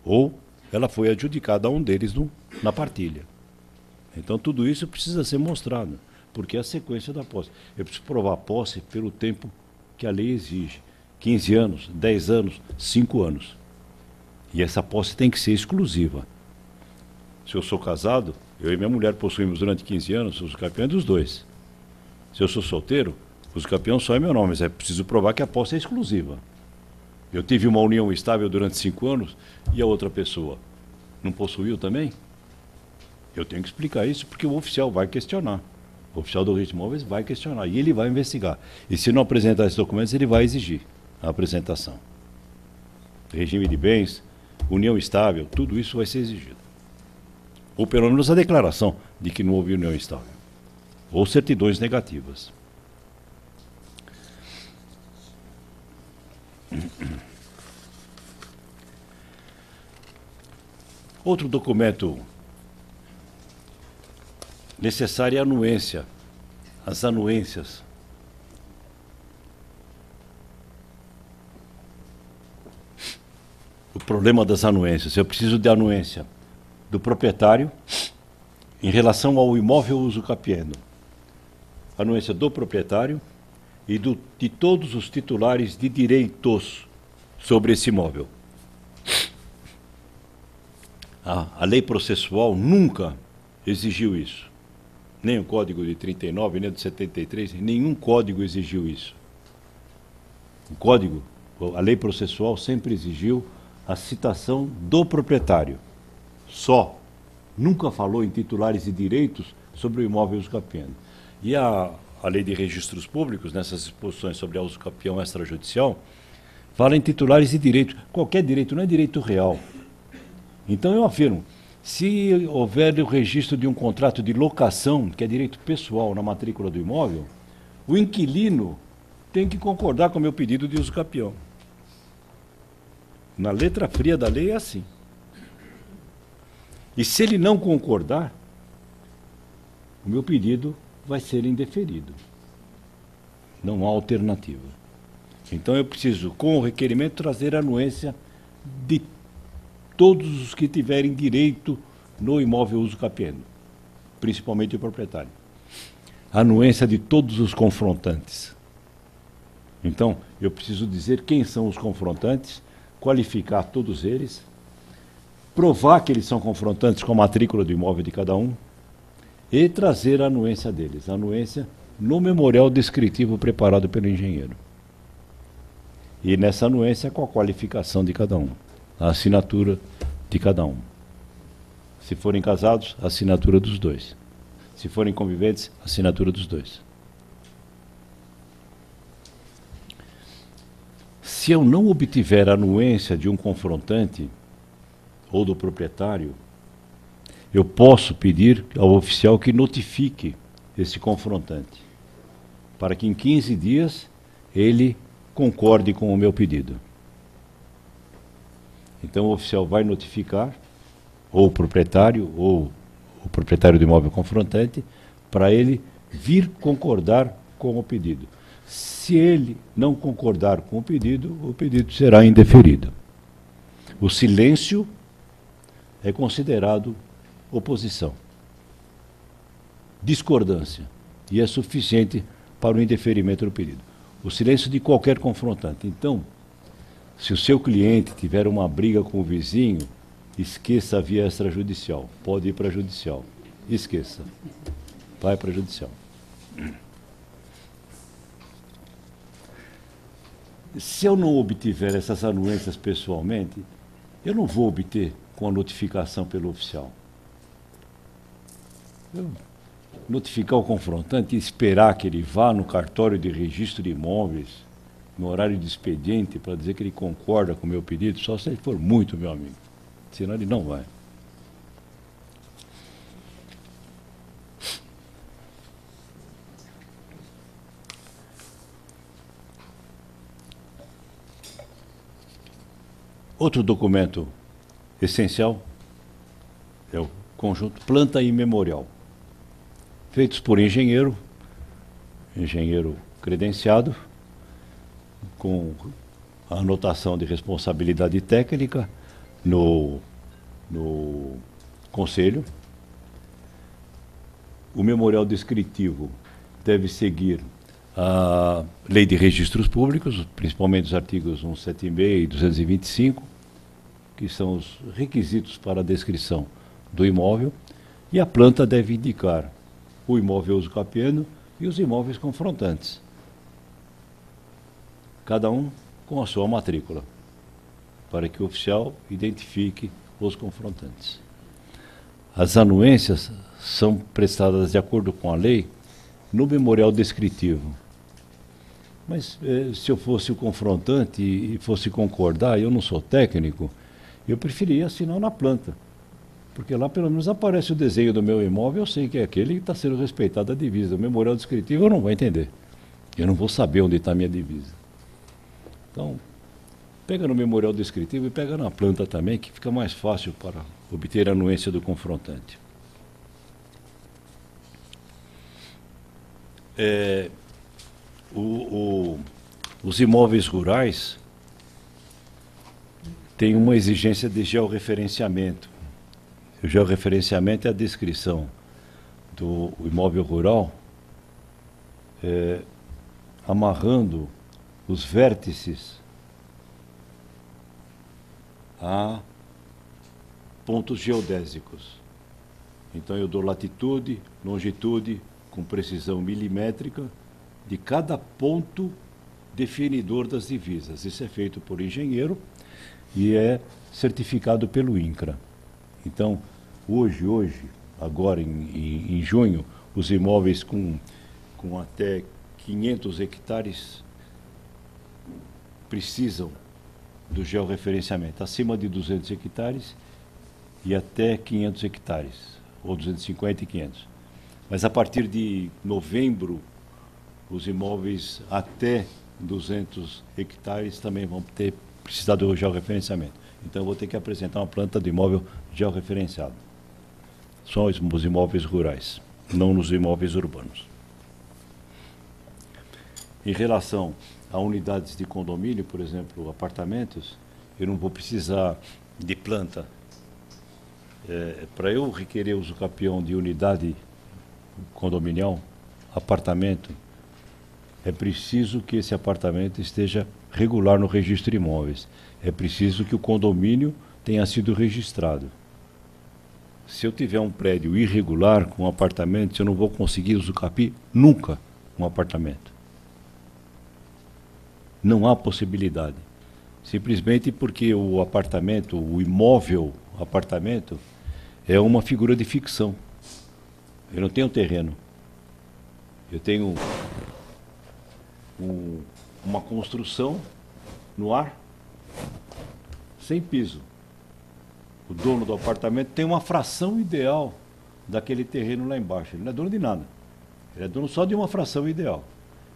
ou ela foi adjudicada a um deles na partilha. Então, tudo isso precisa ser mostrado, porque é a sequência da posse. Eu preciso provar a posse pelo tempo que a lei exige. 15 anos, 10 anos, 5 anos. E essa posse tem que ser exclusiva. Se eu sou casado, eu e minha mulher possuímos durante 15 anos, os campeões dos dois. Se eu sou solteiro, os campeões só é meu nome, mas é preciso provar que a posse é exclusiva. Eu tive uma união estável durante 5 anos e a outra pessoa não possuiu também? Eu tenho que explicar isso porque o oficial vai questionar. O oficial do registro de imóveis vai questionar e ele vai investigar. E se não apresentar esses documentos, ele vai exigir a apresentação. Regime de bens, união estável, tudo isso vai ser exigido. Ou pelo menos a declaração de que não houve união estável. Ou certidões negativas. Outro documento necessário é a anuência, as anuências. O problema das anuências. Eu preciso de anuência do proprietário em relação ao imóvel usucapiendo. Anuência do proprietário e de todos os titulares de direitos sobre esse imóvel. A lei processual nunca exigiu isso. Nem o Código de 39, nem o de 73, nenhum código exigiu isso. O Código, a lei processual sempre exigiu a citação do proprietário. Só. Nunca falou em titulares de direitos sobre o imóvel usucapiendo. E a lei de registros públicos, nessas exposições sobre a usucapião extrajudicial, fala em titulares de direitos. Qualquer direito, não é direito real. Então eu afirmo, se houver o registro de um contrato de locação, que é direito pessoal na matrícula do imóvel, o inquilino tem que concordar com o meu pedido de usucapião. Na letra fria da lei é assim. E se ele não concordar, o meu pedido vai ser indeferido. Não há alternativa. Então eu preciso, com o requerimento, trazer a anuência de todos os que tiverem direito no imóvel usucapiendo, principalmente o proprietário. A anuência de todos os confrontantes. Então, eu preciso dizer quem são os confrontantes, qualificar todos eles, provar que eles são confrontantes com a matrícula do imóvel de cada um e trazer a anuência deles. A anuência no memorial descritivo preparado pelo engenheiro. E nessa anuência com a qualificação de cada um. A assinatura de cada um. Se forem casados, a assinatura dos dois. Se forem conviventes, a assinatura dos dois. Se eu não obtiver a anuência de um confrontante ou do proprietário, eu posso pedir ao oficial que notifique esse confrontante, para que em 15 dias ele concorde com o meu pedido. Então o oficial vai notificar ou o proprietário do imóvel confrontante para ele vir concordar com o pedido. Se ele não concordar com o pedido será indeferido. O silêncio é considerado oposição, discordância, e é suficiente para o indeferimento do pedido. O silêncio de qualquer confrontante. Então, se o seu cliente tiver uma briga com o vizinho, esqueça a via extrajudicial. Pode ir para a judicial. Esqueça. Vai para a judicial. Se eu não obtiver essas anuências pessoalmente, eu não vou obter com a notificação pelo oficial. Eu notificar o confrontante e esperar que ele vá no cartório de registro de imóveis, no horário de expediente, para dizer que ele concorda com o meu pedido, só se ele for muito meu amigo. Senão ele não vai. Outro documento essencial é o conjunto planta e memorial, feitos por engenheiro credenciado, com a anotação de responsabilidade técnica no conselho. O memorial descritivo deve seguir a Lei de Registros Públicos, principalmente os artigos 176 e 225, que são os requisitos para a descrição do imóvel, e a planta deve indicar o imóvel usucapiendo e os imóveis confrontantes, cada um com a sua matrícula, para que o oficial identifique os confrontantes. As anuências são prestadas de acordo com a lei no memorial descritivo. Mas se eu fosse o confrontante e fosse concordar, eu não sou técnico, eu preferia assinar na planta. Porque lá pelo menos aparece o desenho do meu imóvel, eu sei que é aquele que está sendo respeitado a divisa. O memorial descritivo eu não vou entender. Eu não vou saber onde está a minha divisa. Então, Pega no memorial descritivo e pega na planta também, que fica mais fácil para obter a anuência do confrontante. Os imóveis rurais têm uma exigência de georreferenciamento. O georreferenciamento é a descrição do imóvel rural, amarrando os vértices a pontos geodésicos. Então eu dou latitude, longitude, com precisão milimétrica, de cada ponto definidor das divisas. Isso é feito por engenheiro e é certificado pelo INCRA. Então, hoje, agora em junho, os imóveis com até 500 hectares precisam do georreferenciamento. Acima de 200 hectares e até 500 hectares, ou 250 e 500. Mas a partir de novembro, os imóveis até 200 hectares também vão precisar do georreferenciamento. Então eu vou ter que apresentar uma planta de imóvel georreferenciado. Só os imóveis rurais, não nos imóveis urbanos. Em relação a unidades de condomínio, por exemplo, apartamentos, eu não vou precisar de planta. Para eu requerer uso capião de unidade condominial, apartamento, é preciso que esse apartamento esteja regular no registro de imóveis. É preciso que o condomínio tenha sido registrado. Se eu tiver um prédio irregular com um apartamento, eu não vou conseguir usucapi nunca um apartamento. Não há possibilidade. Simplesmente porque o apartamento, o imóvel apartamento, é uma figura de ficção. Eu não tenho terreno. Eu tenho uma construção no ar, sem piso. O dono do apartamento tem uma fração ideal daquele terreno lá embaixo. Ele não é dono de nada. Ele é dono só de uma fração ideal.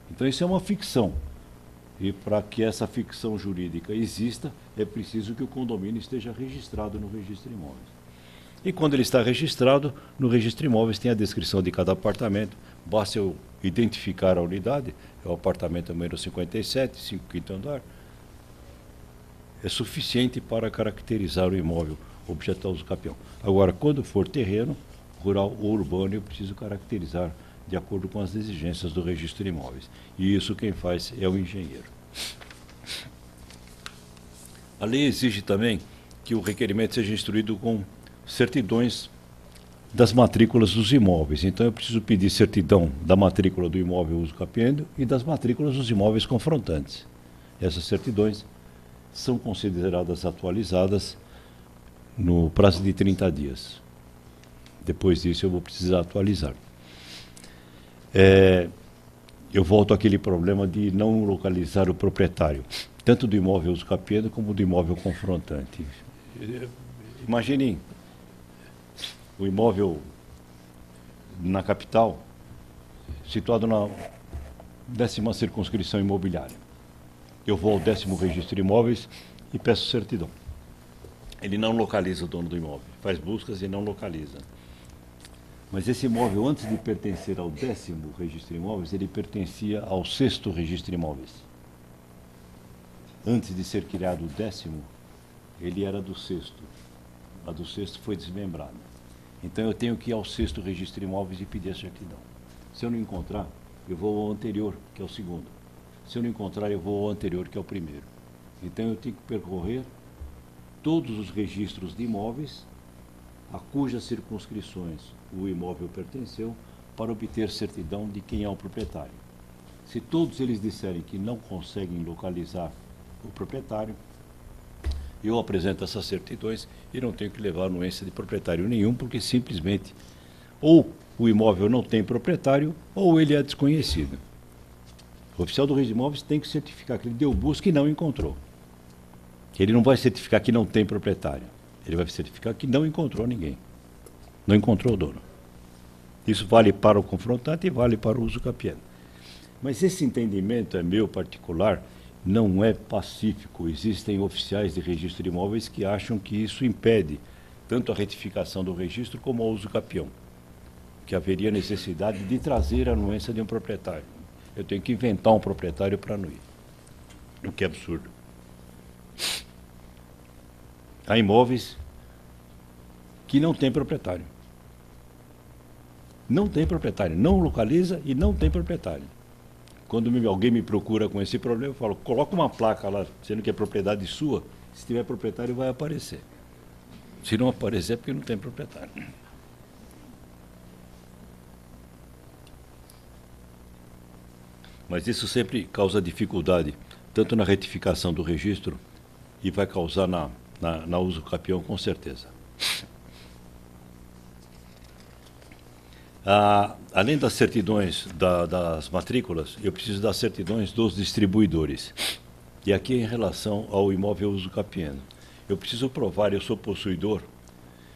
Então isso é uma ficção. E para que essa ficção jurídica exista, é preciso que o condomínio esteja registrado no registro de imóveis. E quando ele está registrado, no registro de imóveis tem a descrição de cada apartamento. Basta eu identificar a unidade, é o apartamento número 57, 5º andar. É suficiente para caracterizar o imóvel objeto ao uso capião. Agora, quando for terreno, rural ou urbano, eu preciso caracterizar de acordo com as exigências do registro de imóveis. E isso quem faz é o engenheiro. A lei exige também que o requerimento seja instruído com certidões das matrículas dos imóveis. Então eu preciso pedir certidão da matrícula do imóvel uso capiendo e das matrículas dos imóveis confrontantes. Essas certidões são consideradas atualizadas no prazo de 30 dias. Depois disso eu vou precisar atualizar. Eu volto àquele problema de não localizar o proprietário, tanto do imóvel uso capiendo como do imóvel confrontante. Imaginem o imóvel na capital, situado na 10ª circunscrição imobiliária. Eu vou ao 10º registro de imóveis e peço certidão. Ele não localiza o dono do imóvel, faz buscas e não localiza. Mas esse imóvel, antes de pertencer ao 10º registro de imóveis, ele pertencia ao 6º registro de imóveis. Antes de ser criado o 10º, ele era do 6º. A do 6º foi desmembrada. Então eu tenho que ir ao 6º registro de imóveis e pedir a certidão. Se eu não encontrar, eu vou ao anterior, que é o 2º. Se eu não encontrar, eu vou ao anterior, que é o 1º. Então eu tenho que percorrer todos os registros de imóveis a cujas circunscrições o imóvel pertenceu para obter certidão de quem é o proprietário. Se todos eles disserem que não conseguem localizar o proprietário, eu apresento essas certidões e não tenho que levar anuência de proprietário nenhum, porque simplesmente ou o imóvel não tem proprietário ou ele é desconhecido. O oficial do registro de imóveis tem que certificar que ele deu busca e não encontrou. Ele não vai certificar que não tem proprietário. Ele vai certificar que não encontrou ninguém. Não encontrou o dono. Isso vale para o confrontante e vale para o uso capiendo. Mas esse entendimento é meu particular não é pacífico. Existem oficiais de registro de imóveis que acham que isso impede tanto a retificação do registro como o uso capião, que haveria necessidade de trazer a anuência de um proprietário. Eu tenho que inventar um proprietário para anuir, o que é absurdo. Há imóveis que não tem proprietário. Não tem proprietário, não localiza e não tem proprietário. Quando alguém me procura com esse problema, eu falo, coloca uma placa lá, sendo que é propriedade sua, se tiver proprietário vai aparecer. Se não aparecer é porque não tem proprietário. Mas isso sempre causa dificuldade, tanto na retificação do registro e vai causar na uso capião com certeza. Além das certidões das matrículas, eu preciso das certidões dos distribuidores. E aqui em relação ao imóvel uso capiano. Eu preciso provar, eu sou possuidor,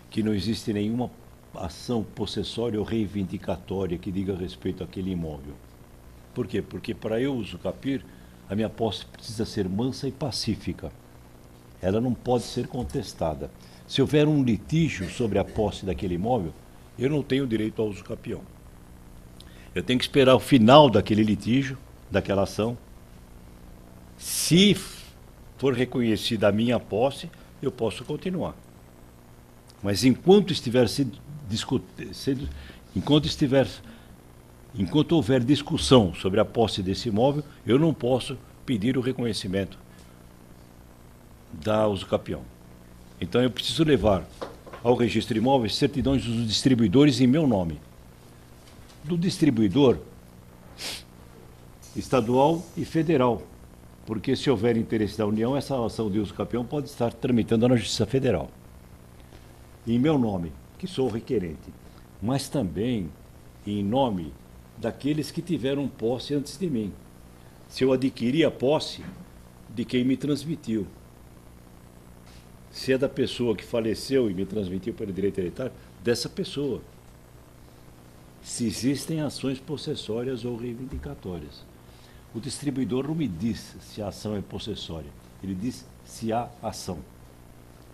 que não existe nenhuma ação possessória ou reivindicatória que diga respeito àquele imóvel. Por quê? Porque para eu uso capir, a minha posse precisa ser mansa e pacífica. Ela não pode ser contestada. Se houver um litígio sobre a posse daquele imóvel, eu não tenho direito ao uso capião. Eu tenho que esperar o final daquele litígio, daquela ação. Se for reconhecida a minha posse, eu posso continuar. Mas enquanto houver discussão sobre a posse desse imóvel, eu não posso pedir o reconhecimento da uso capião. Então eu preciso levar ao registro de imóveis certidões dos distribuidores em meu nome. Do distribuidor estadual e federal. Porque se houver interesse da União, essa ação de uso capião pode estar tramitando na Justiça Federal. Em meu nome, que sou o requerente, mas também em nome daqueles que tiveram posse antes de mim. Se eu adquiri a posse de quem me transmitiu. Se é da pessoa que faleceu e me transmitiu pelo direito hereditário, dessa pessoa. Se existem ações possessórias ou reivindicatórias. O distribuidor não me diz se a ação é possessória, ele diz se há ação.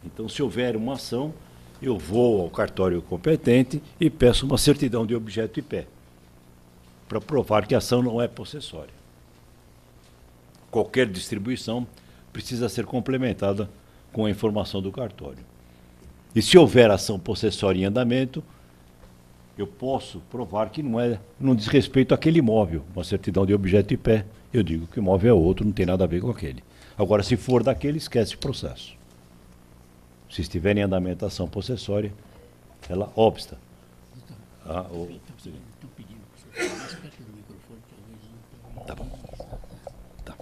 Então, se houver uma ação, eu vou ao cartório competente e peço uma certidão de objeto e pé, para provar que a ação não é possessória. Qualquer distribuição precisa ser complementada com a informação do cartório. E se houver ação possessória em andamento, eu posso provar que não diz respeito àquele imóvel, uma certidão de objeto e pé. Eu digo que o imóvel é outro, não tem nada a ver com aquele. Agora, se for daquele, esquece o processo. Se estiver em andamento a ação possessória, ela obsta. Tá bom. Tá.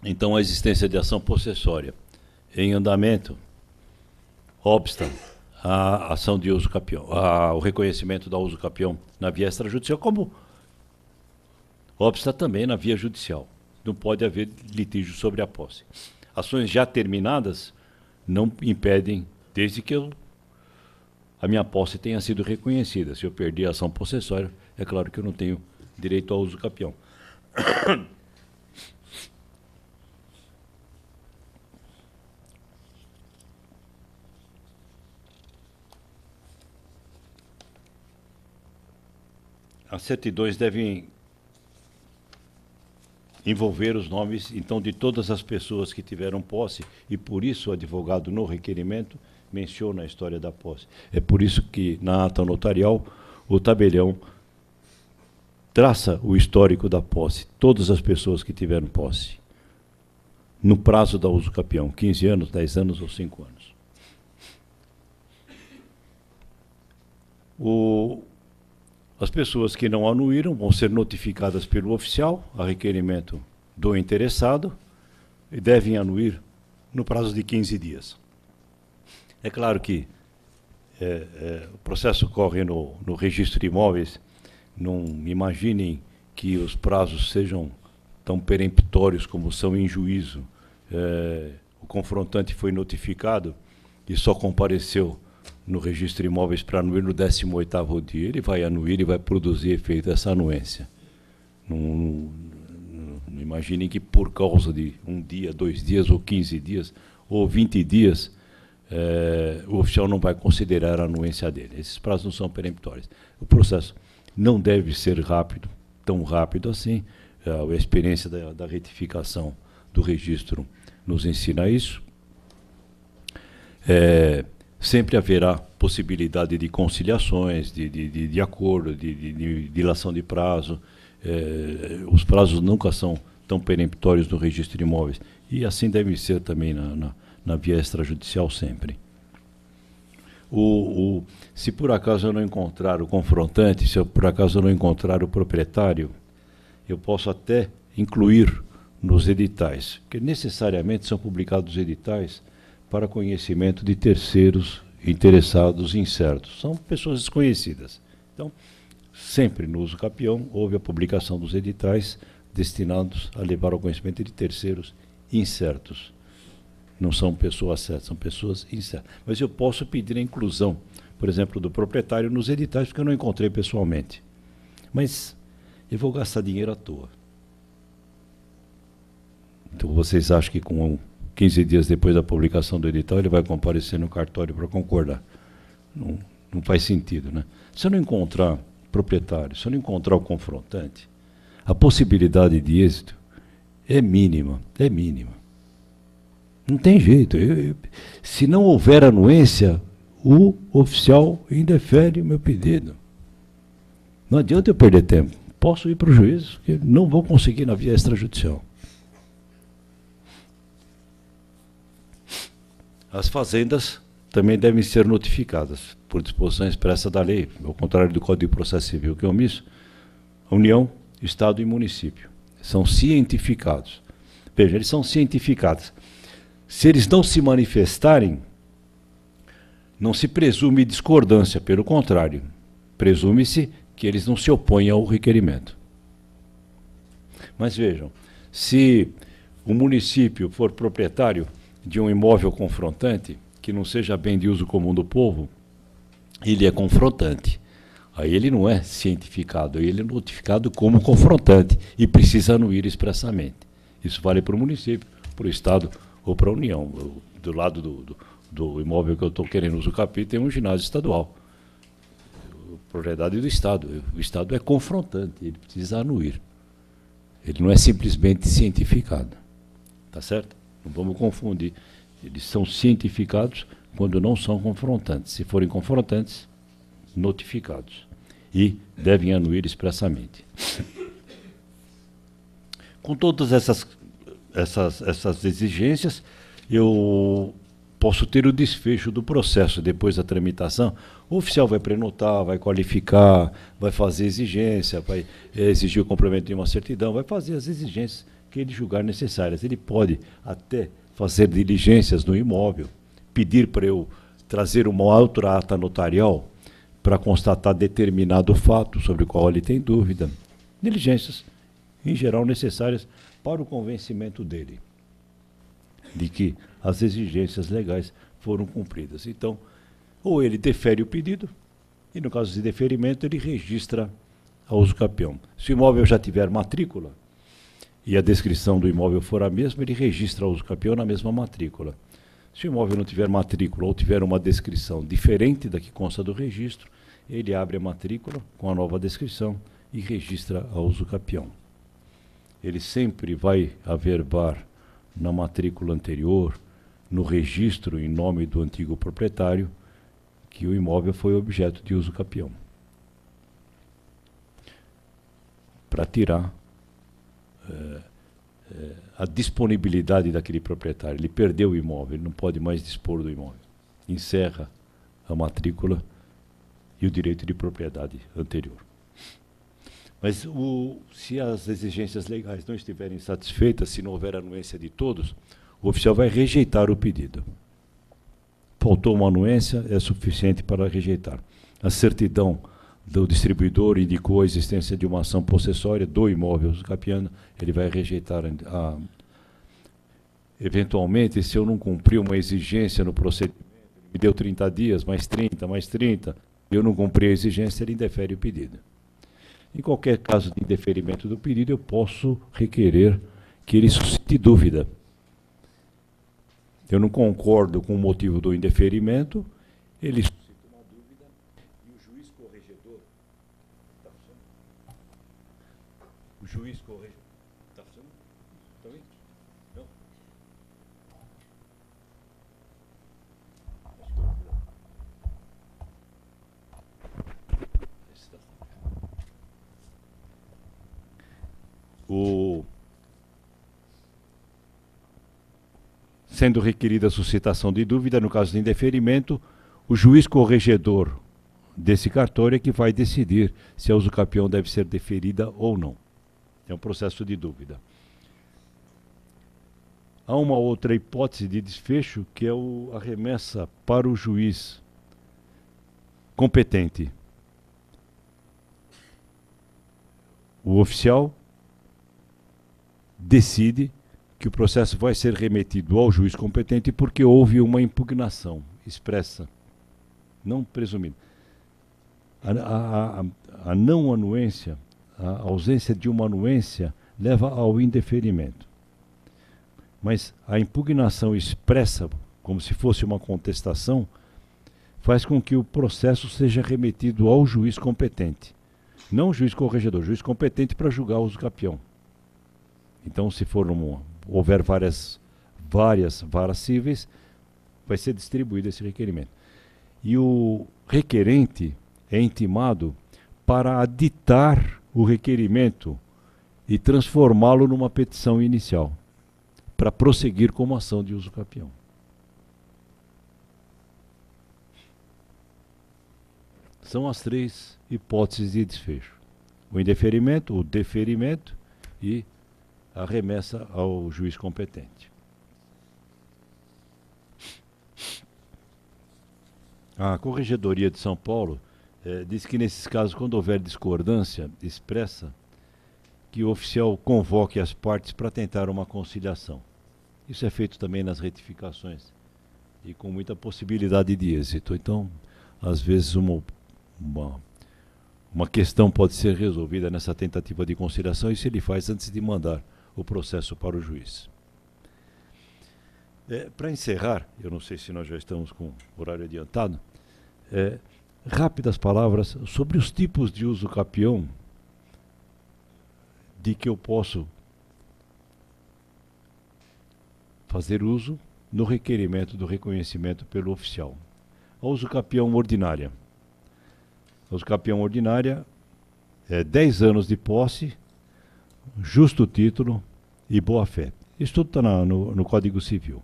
Então, a existência de ação possessória em andamento obsta a ação de uso capião, o reconhecimento da uso capião na via extrajudicial, como obsta também na via judicial. Não pode haver litígio sobre a posse. Ações já terminadas não impedem, desde que a minha posse tenha sido reconhecida. Se eu perder a ação possessória, é claro que eu não tenho direito ao uso capião. As certidões devem envolver os nomes, então, de todas as pessoas que tiveram posse, e por isso o advogado, no requerimento, menciona a história da posse. É por isso que, na ata notarial, o tabelião traça o histórico da posse, todas as pessoas que tiveram posse, no prazo da uso capião, 15 anos, 10 anos ou 5 anos. As pessoas que não anuíram vão ser notificadas pelo oficial, a requerimento do interessado, e devem anuir no prazo de 15 dias. É claro que o processo corre no registro de imóveis, não imaginem que os prazos sejam tão peremptórios como são em juízo. O confrontante foi notificado e só compareceu no registro de imóveis para anuir no 18º dia, ele vai anuir e vai produzir efeito essa anuência. Não imaginem que por causa de um dia, 2 dias, ou 15 dias, ou 20 dias, o oficial não vai considerar a anuência dele. Esses prazos não são peremptórios. O processo não deve ser rápido, tão rápido assim. A experiência da retificação do registro nos ensina isso. Sempre haverá possibilidade de conciliações, de acordo, de dilação de prazo. Os prazos nunca são tão peremptórios no registro de imóveis. E assim deve ser também na via extrajudicial sempre. Se por acaso eu não encontrar o confrontante, se eu, por acaso eu não encontrar o proprietário, eu posso até incluir nos editais, que necessariamente são publicados editais para conhecimento de terceiros interessados incertos. São pessoas desconhecidas. Então, sempre no uso capião, houve a publicação dos editais destinados a levar ao conhecimento de terceiros incertos. Não são pessoas certas, são pessoas incertas. Mas eu posso pedir a inclusão, por exemplo, do proprietário nos editais, porque eu não encontrei pessoalmente. Mas eu vou gastar dinheiro à toa. Então, vocês acham que com 15 dias depois da publicação do edital, ele vai comparecer no cartório para concordar? Não faz sentido, né? Se eu não encontrar proprietário, se eu não encontrar o confrontante, a possibilidade de êxito é mínima, é mínima. Não tem jeito. Se não houver anuência, o oficial indefere o meu pedido. Não adianta eu perder tempo. Posso ir para o juízo, porque não vou conseguir na via extrajudicial. As fazendas também devem ser notificadas por disposição expressa da lei, ao contrário do Código de Processo Civil, que é omisso. A União, Estado e Município são cientificados. Veja, eles são cientificados. Se eles não se manifestarem, não se presume discordância, pelo contrário, presume-se que eles não se opõem ao requerimento. Mas vejam, se o município for proprietário de um imóvel confrontante, que não seja bem de uso comum do povo, ele é confrontante. Aí ele não é cientificado, aí ele é notificado como confrontante e precisa anuir expressamente. Isso vale para o município, para o Estado ou para a União. Do lado do imóvel que eu estou querendo usucapião tem um ginásio estadual. Propriedade do Estado. O Estado é confrontante, ele precisa anuir. Ele não é simplesmente cientificado. Tá certo? Não vamos confundir. Eles são cientificados quando não são confrontantes. Se forem confrontantes, notificados. E devem anuir expressamente. Com todas essas exigências, eu posso ter o desfecho do processo depois da tramitação. O oficial vai prenotar, vai qualificar, vai fazer exigência, vai exigir o complemento de uma certidão, vai fazer as exigências que ele julgar necessárias. Ele pode até fazer diligências no imóvel, pedir para eu trazer uma outra ata notarial para constatar determinado fato sobre o qual ele tem dúvida. Diligências, em geral, necessárias para o convencimento dele de que as exigências legais foram cumpridas. Então, ou ele defere o pedido, e no caso de deferimento, ele registra a usucapião. Se o imóvel já tiver matrícula, e a descrição do imóvel for a mesma, ele registra a usucapião na mesma matrícula. Se o imóvel não tiver matrícula ou tiver uma descrição diferente da que consta do registro, ele abre a matrícula com a nova descrição e registra a usucapião. Ele sempre vai averbar na matrícula anterior, no registro em nome do antigo proprietário, que o imóvel foi objeto de usucapião. Para tirar a disponibilidade daquele proprietário. Ele perdeu o imóvel, ele não pode mais dispor do imóvel. Encerra a matrícula e o direito de propriedade anterior. Mas se as exigências legais não estiverem satisfeitas, se não houver anuência de todos, o oficial vai rejeitar o pedido. Faltou uma anuência, é suficiente para rejeitar. A certidão do distribuidor indicou a existência de uma ação possessória do imóvel usucapiano, ele vai rejeitar eventualmente, se eu não cumprir uma exigência no procedimento, me deu 30 dias, mais 30, eu não cumpri a exigência, ele indefere o pedido. Em qualquer caso de indeferimento do pedido, eu posso requerer que ele suscite dúvida. Eu não concordo com o motivo do indeferimento, ele suscita uma dúvida e o juiz corregedor... O juiz corregedor... Está funcionando? Está vendo? Não? Sendo requerida a suscitação de dúvida, no caso de indeferimento, o juiz corregedor desse cartório é que vai decidir se a usucapião deve ser deferida ou não. É um processo de dúvida. Há uma outra hipótese de desfecho, que é a remessa para o juiz competente. O oficial decide que o processo vai ser remetido ao juiz competente porque houve uma impugnação expressa, não presumida. A não anuência, a ausência de uma anuência leva ao indeferimento. Mas a impugnação expressa, como se fosse uma contestação, faz com que o processo seja remetido ao juiz competente. Não o juiz corregedor, o juiz competente para julgar o usucapião. Então, se houver várias varas cíveis, vai ser distribuído esse requerimento. E o requerente é intimado para aditar o requerimento e transformá-lo numa petição inicial, para prosseguir como ação de usucapião. São as três hipóteses de desfecho: o indeferimento, o deferimento e a remessa ao juiz competente. A Corregedoria de São Paulo diz que, nesses casos, quando houver discordância expressa, que o oficial convoque as partes para tentar uma conciliação. Isso é feito também nas retificações e com muita possibilidade de êxito. Então, às vezes, uma questão pode ser resolvida nessa tentativa de conciliação, e isso ele faz antes de mandar o processo para o juiz. Para encerrar, eu não sei se nós já estamos com o horário adiantado, rápidas palavras sobre os tipos de usucapião de que eu posso fazer uso no requerimento do reconhecimento pelo oficial. A usucapião ordinária. A usucapião ordinária é 10 anos de posse, justo título e boa-fé. Isso tudo está no Código Civil.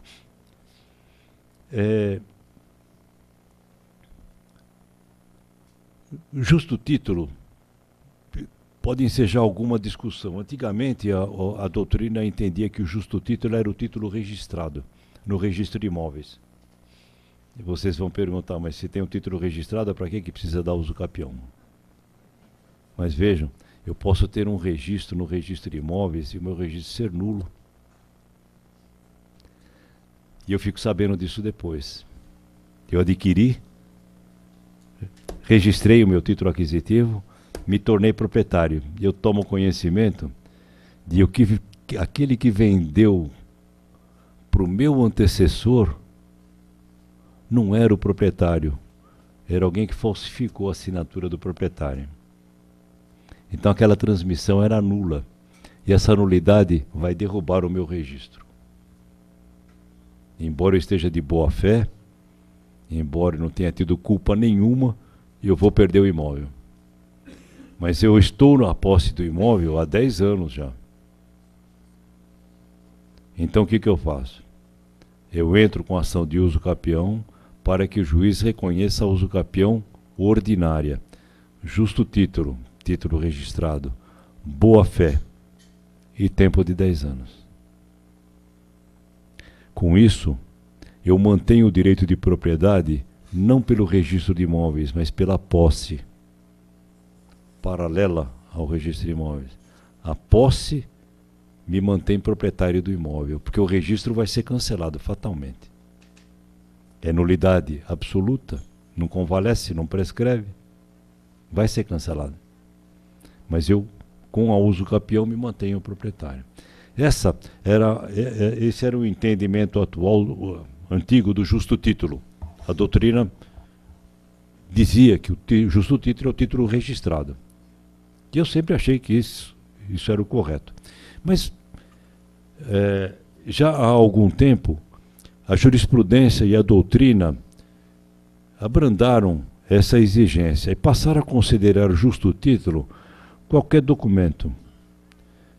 Justo título pode ensejar alguma discussão. Antigamente, a doutrina entendia que o justo título era o título registrado no registro de imóveis. E vocês vão perguntar, mas se tem um título registrado, para que precisa dar usucapião? Mas vejam, eu posso ter um registro no registro de imóveis e o meu registro ser nulo. E eu fico sabendo disso depois. Eu adquiri, registrei o meu título aquisitivo, me tornei proprietário. Eu tomo conhecimento de aquele que vendeu para o meu antecessor não era o proprietário, era alguém que falsificou a assinatura do proprietário. Então aquela transmissão era nula, e essa nulidade vai derrubar o meu registro. Embora eu esteja de boa fé, embora eu não tenha tido culpa nenhuma, eu vou perder o imóvel. Mas eu estou na posse do imóvel há 10 anos já. Então o que eu faço? Eu entro com ação de usucapião para que o juiz reconheça a usucapião ordinária. Justo título, título registrado, boa-fé e tempo de 10 anos. Com isso, eu mantenho o direito de propriedade não pelo registro de imóveis, mas pela posse paralela ao registro de imóveis. A posse me mantém proprietário do imóvel, porque o registro vai ser cancelado fatalmente. É nulidade absoluta, não convalesce, não prescreve, vai ser cancelado. Mas eu, com a uso capião, me mantenho proprietário. Esse era o entendimento atual, antigo do justo título. A doutrina dizia que o justo título é o título registrado. E eu sempre achei que isso era o correto. Mas, já há algum tempo, a jurisprudência e a doutrina abrandaram essa exigência e passaram a considerar justo título qualquer documento.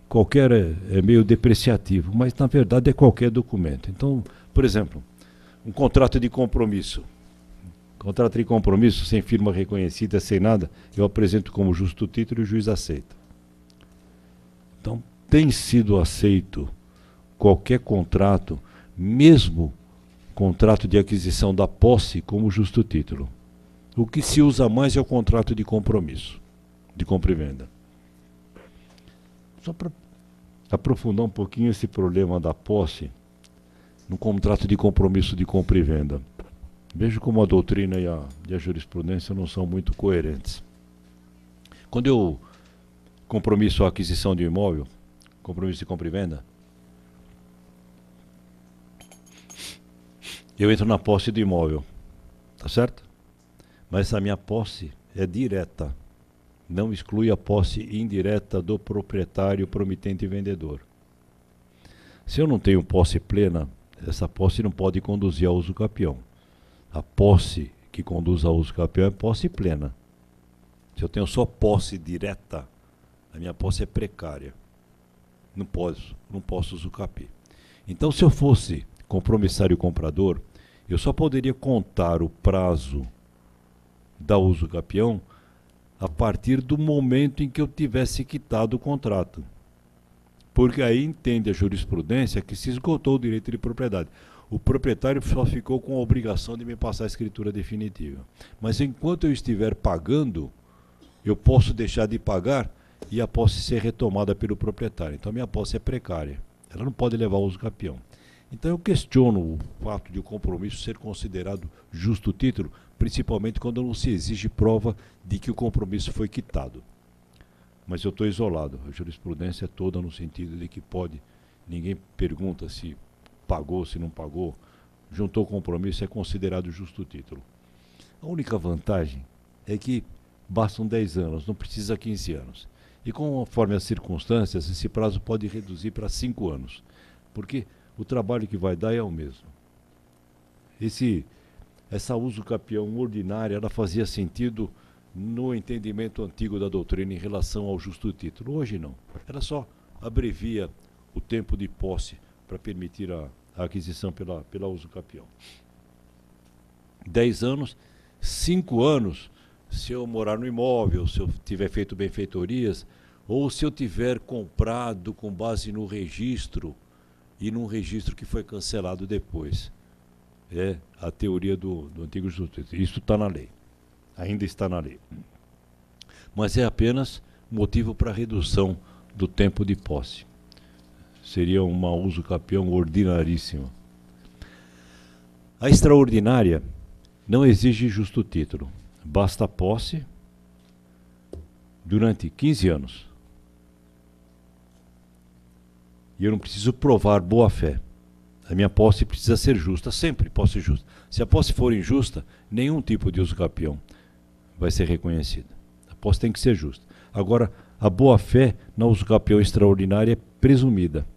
Qualquer é meio depreciativo, mas na verdade é qualquer documento. Então, por exemplo, um contrato de compromisso. Contrato de compromisso sem firma reconhecida, sem nada, eu apresento como justo título e o juiz aceita. Então, tem sido aceito qualquer contrato, mesmo contrato de aquisição da posse, como justo título. O que se usa mais é o contrato de compromisso, de compra e venda. Só para aprofundar um pouquinho esse problema da posse no contrato de compromisso de compra e venda. Vejo como a doutrina e a jurisprudência não são muito coerentes. Quando eu compromisso a aquisição de um imóvel, compromisso de compra e venda, eu entro na posse do imóvel, tá certo? Mas essa minha posse é direta. Não exclui a posse indireta do proprietário, promitente e vendedor. Se eu não tenho posse plena, essa posse não pode conduzir ao uso capião. A posse que conduz ao uso capião é posse plena. Se eu tenho só posse direta, a minha posse é precária. Não posso usucapiar. Então, se eu fosse compromissário comprador, eu só poderia contar o prazo da uso capião a partir do momento em que eu tivesse quitado o contrato. Porque aí entende a jurisprudência que se esgotou o direito de propriedade. O proprietário só ficou com a obrigação de me passar a escritura definitiva. Mas enquanto eu estiver pagando, eu posso deixar de pagar e a posse ser retomada pelo proprietário. Então a minha posse é precária. Ela não pode levar ao uso capião. Então eu questiono o fato de o compromisso ser considerado justo título, principalmente quando não se exige prova de que o compromisso foi quitado. Mas eu estou isolado. A jurisprudência é toda no sentido de que pode, ninguém pergunta se pagou, se não pagou, juntou o compromisso, é considerado justo título. A única vantagem é que bastam 10 anos, não precisa 15 anos. E conforme as circunstâncias, esse prazo pode reduzir para 5 anos, porque o trabalho que vai dar é o mesmo. Essa uso capião ordinária, ela fazia sentido no entendimento antigo da doutrina em relação ao justo título. Hoje não. Ela só abrevia o tempo de posse para permitir a aquisição pela uso capião. 10 anos, 5 anos, se eu morar no imóvel, se eu tiver feito benfeitorias, ou se eu tiver comprado com base no registro, e num registro que foi cancelado depois. É a teoria do antigo justo título. Isso está na lei. Ainda está na lei. Mas é apenas motivo para redução do tempo de posse. Seria uma uso capião ordinaríssima. A extraordinária não exige justo título. Basta a posse durante 15 anos. E eu não preciso provar boa-fé. A minha posse precisa ser justa, sempre posse justa. Se a posse for injusta, nenhum tipo de uso capião vai ser reconhecida. A posse tem que ser justa. Agora, a boa-fé na uso capião extraordinária é presumida.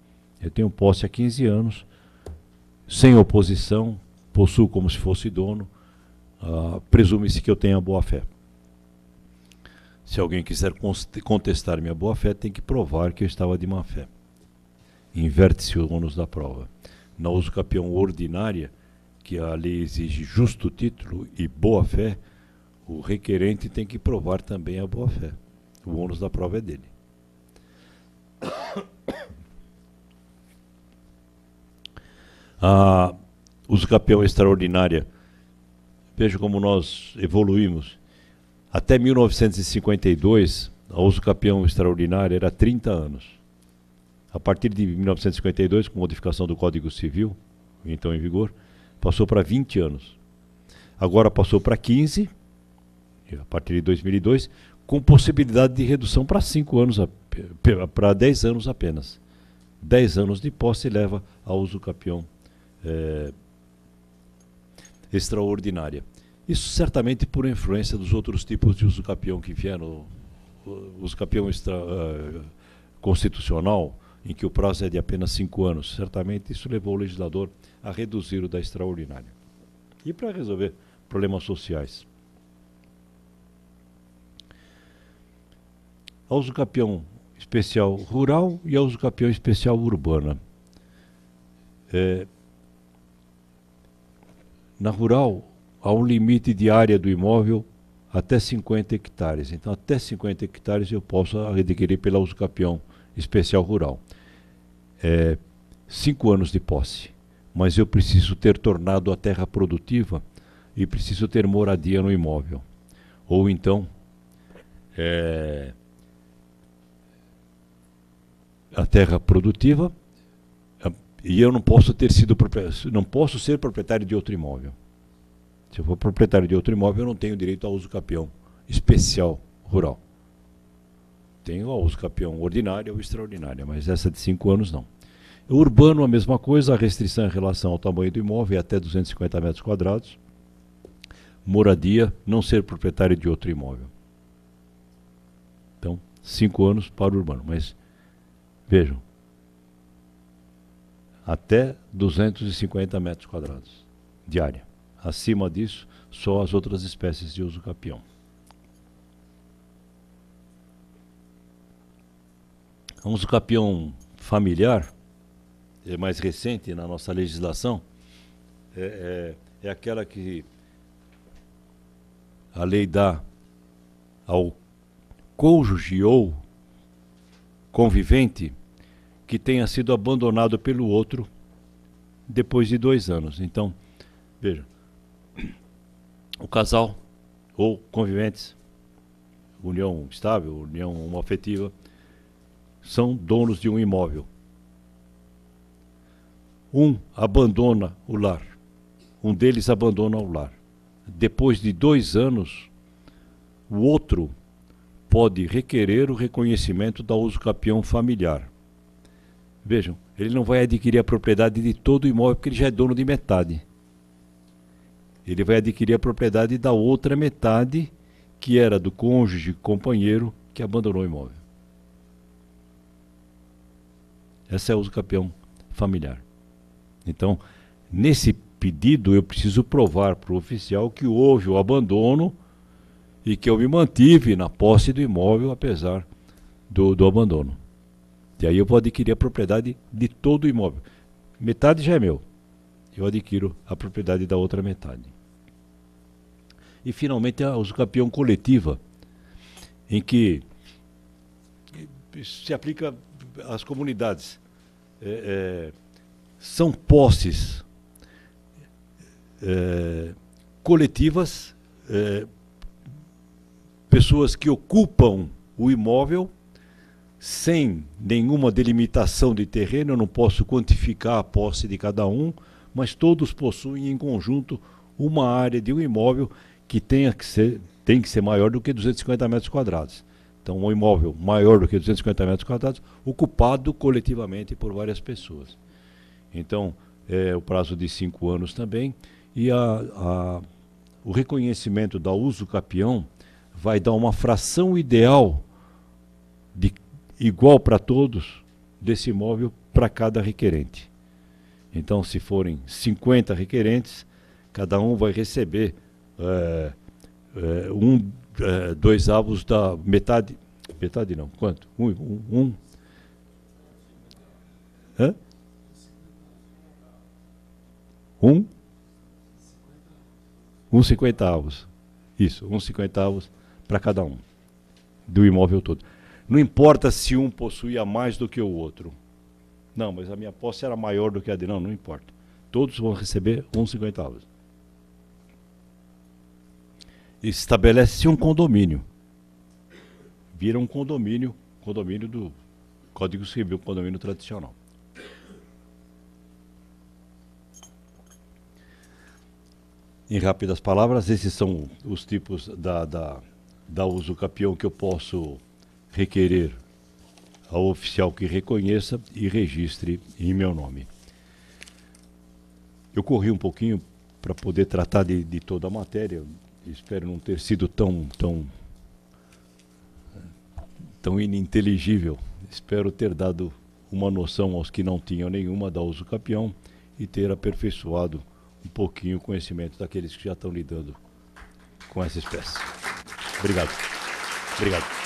Eu tenho posse há 15 anos, sem oposição, possuo como se fosse dono, presume-se que eu tenha boa-fé. Se alguém quiser contestar minha boa-fé, tem que provar que eu estava de má-fé. Inverte-se o ônus da prova. Na uso capião ordinária, que a lei exige justo título e boa-fé, o requerente tem que provar também a boa-fé. O ônus da prova é dele. A uso capião extraordinária, veja como nós evoluímos. Até 1952, a uso capião extraordinária era 30 anos. A partir de 1952, com modificação do Código Civil, então em vigor, passou para 20 anos. Agora passou para 15, a partir de 2002, com possibilidade de redução para 5 anos, para 10 anos apenas. 10 anos de posse leva a usucapião extraordinária. Isso certamente por influência dos outros tipos de usucapião que vieram, o usucapião constitucional, em que o prazo é de apenas 5 anos. Certamente isso levou o legislador a reduzir o da extraordinária. E para resolver problemas sociais. A usucapião especial rural e a usucapião especial urbana. Na rural, há um limite de área do imóvel até 50 hectares. Então, até 50 hectares eu posso adquirir pela usucapião especial rural. 5 anos de posse. Mas eu preciso ter tornado a terra produtiva e preciso ter moradia no imóvel. Ou então, a terra produtiva, e eu não posso ser proprietário de outro imóvel. Se eu for proprietário de outro imóvel, eu não tenho direito ao usucapião especial rural. Tenho ao usucapião ordinária ou extraordinária, mas essa de 5 anos não. O urbano, a mesma coisa, a restrição em relação ao tamanho do imóvel é até 250 metros quadrados. Moradia, não ser proprietário de outro imóvel. Então, 5 anos para o urbano, mas vejam, até 250 metros quadrados de área. Acima disso, só as outras espécies de usucapião. O usucapião familiar, é mais recente na nossa legislação, é aquela que a lei dá ao cônjuge ou convivente que tenha sido abandonado pelo outro depois de 2 anos. Então, veja, o casal ou conviventes, união estável, união homoafetiva, são donos de um imóvel. Um abandona o lar. Um deles abandona o lar. Depois de 2 anos, o outro pode requerer o reconhecimento da usucapião familiar. Vejam, ele não vai adquirir a propriedade de todo o imóvel porque ele já é dono de metade. Ele vai adquirir a propriedade da outra metade, que era do cônjuge, companheiro, que abandonou o imóvel. Essa é a usucapião familiar. Então, nesse pedido, eu preciso provar para o oficial que houve o abandono e que eu me mantive na posse do imóvel, apesar do abandono. E aí eu vou adquirir a propriedade de todo o imóvel. Metade já é meu. Eu adquiro a propriedade da outra metade. E, finalmente, a usucapião coletiva, em que se aplica às comunidades. São posses coletivas, pessoas que ocupam o imóvel sem nenhuma delimitação de terreno. Eu não posso quantificar a posse de cada um, mas todos possuem em conjunto uma área de um imóvel que tem que ser maior do que 250 metros quadrados. Então, um imóvel maior do que 250 metros quadrados, ocupado coletivamente por várias pessoas. Então, o prazo de 5 anos também. E o reconhecimento da usucapião vai dar uma fração ideal igual para todos desse imóvel para cada requerente. Então, se forem 50 requerentes, cada um vai receber 2/2 da metade. Metade não, quanto? Hã? 1/50. Isso, 1/50 para cada um do imóvel todo. Não importa se um possuía mais do que o outro. Não, mas a minha posse era maior do que a de... Não importa. Todos vão receber 1/50. Estabelece-se um condomínio. Vira um condomínio do Código Civil, condomínio tradicional. Em rápidas palavras, esses são os tipos da uso capião que eu posso requerer ao oficial que reconheça e registre em meu nome. Eu corri um pouquinho para poder tratar de toda a matéria. Espero não ter sido tão ininteligível. Espero ter dado uma noção aos que não tinham nenhuma da uso capião e ter aperfeiçoado um pouquinho o conhecimento daqueles que já estão lidando com essa espécie. Obrigado. Obrigado.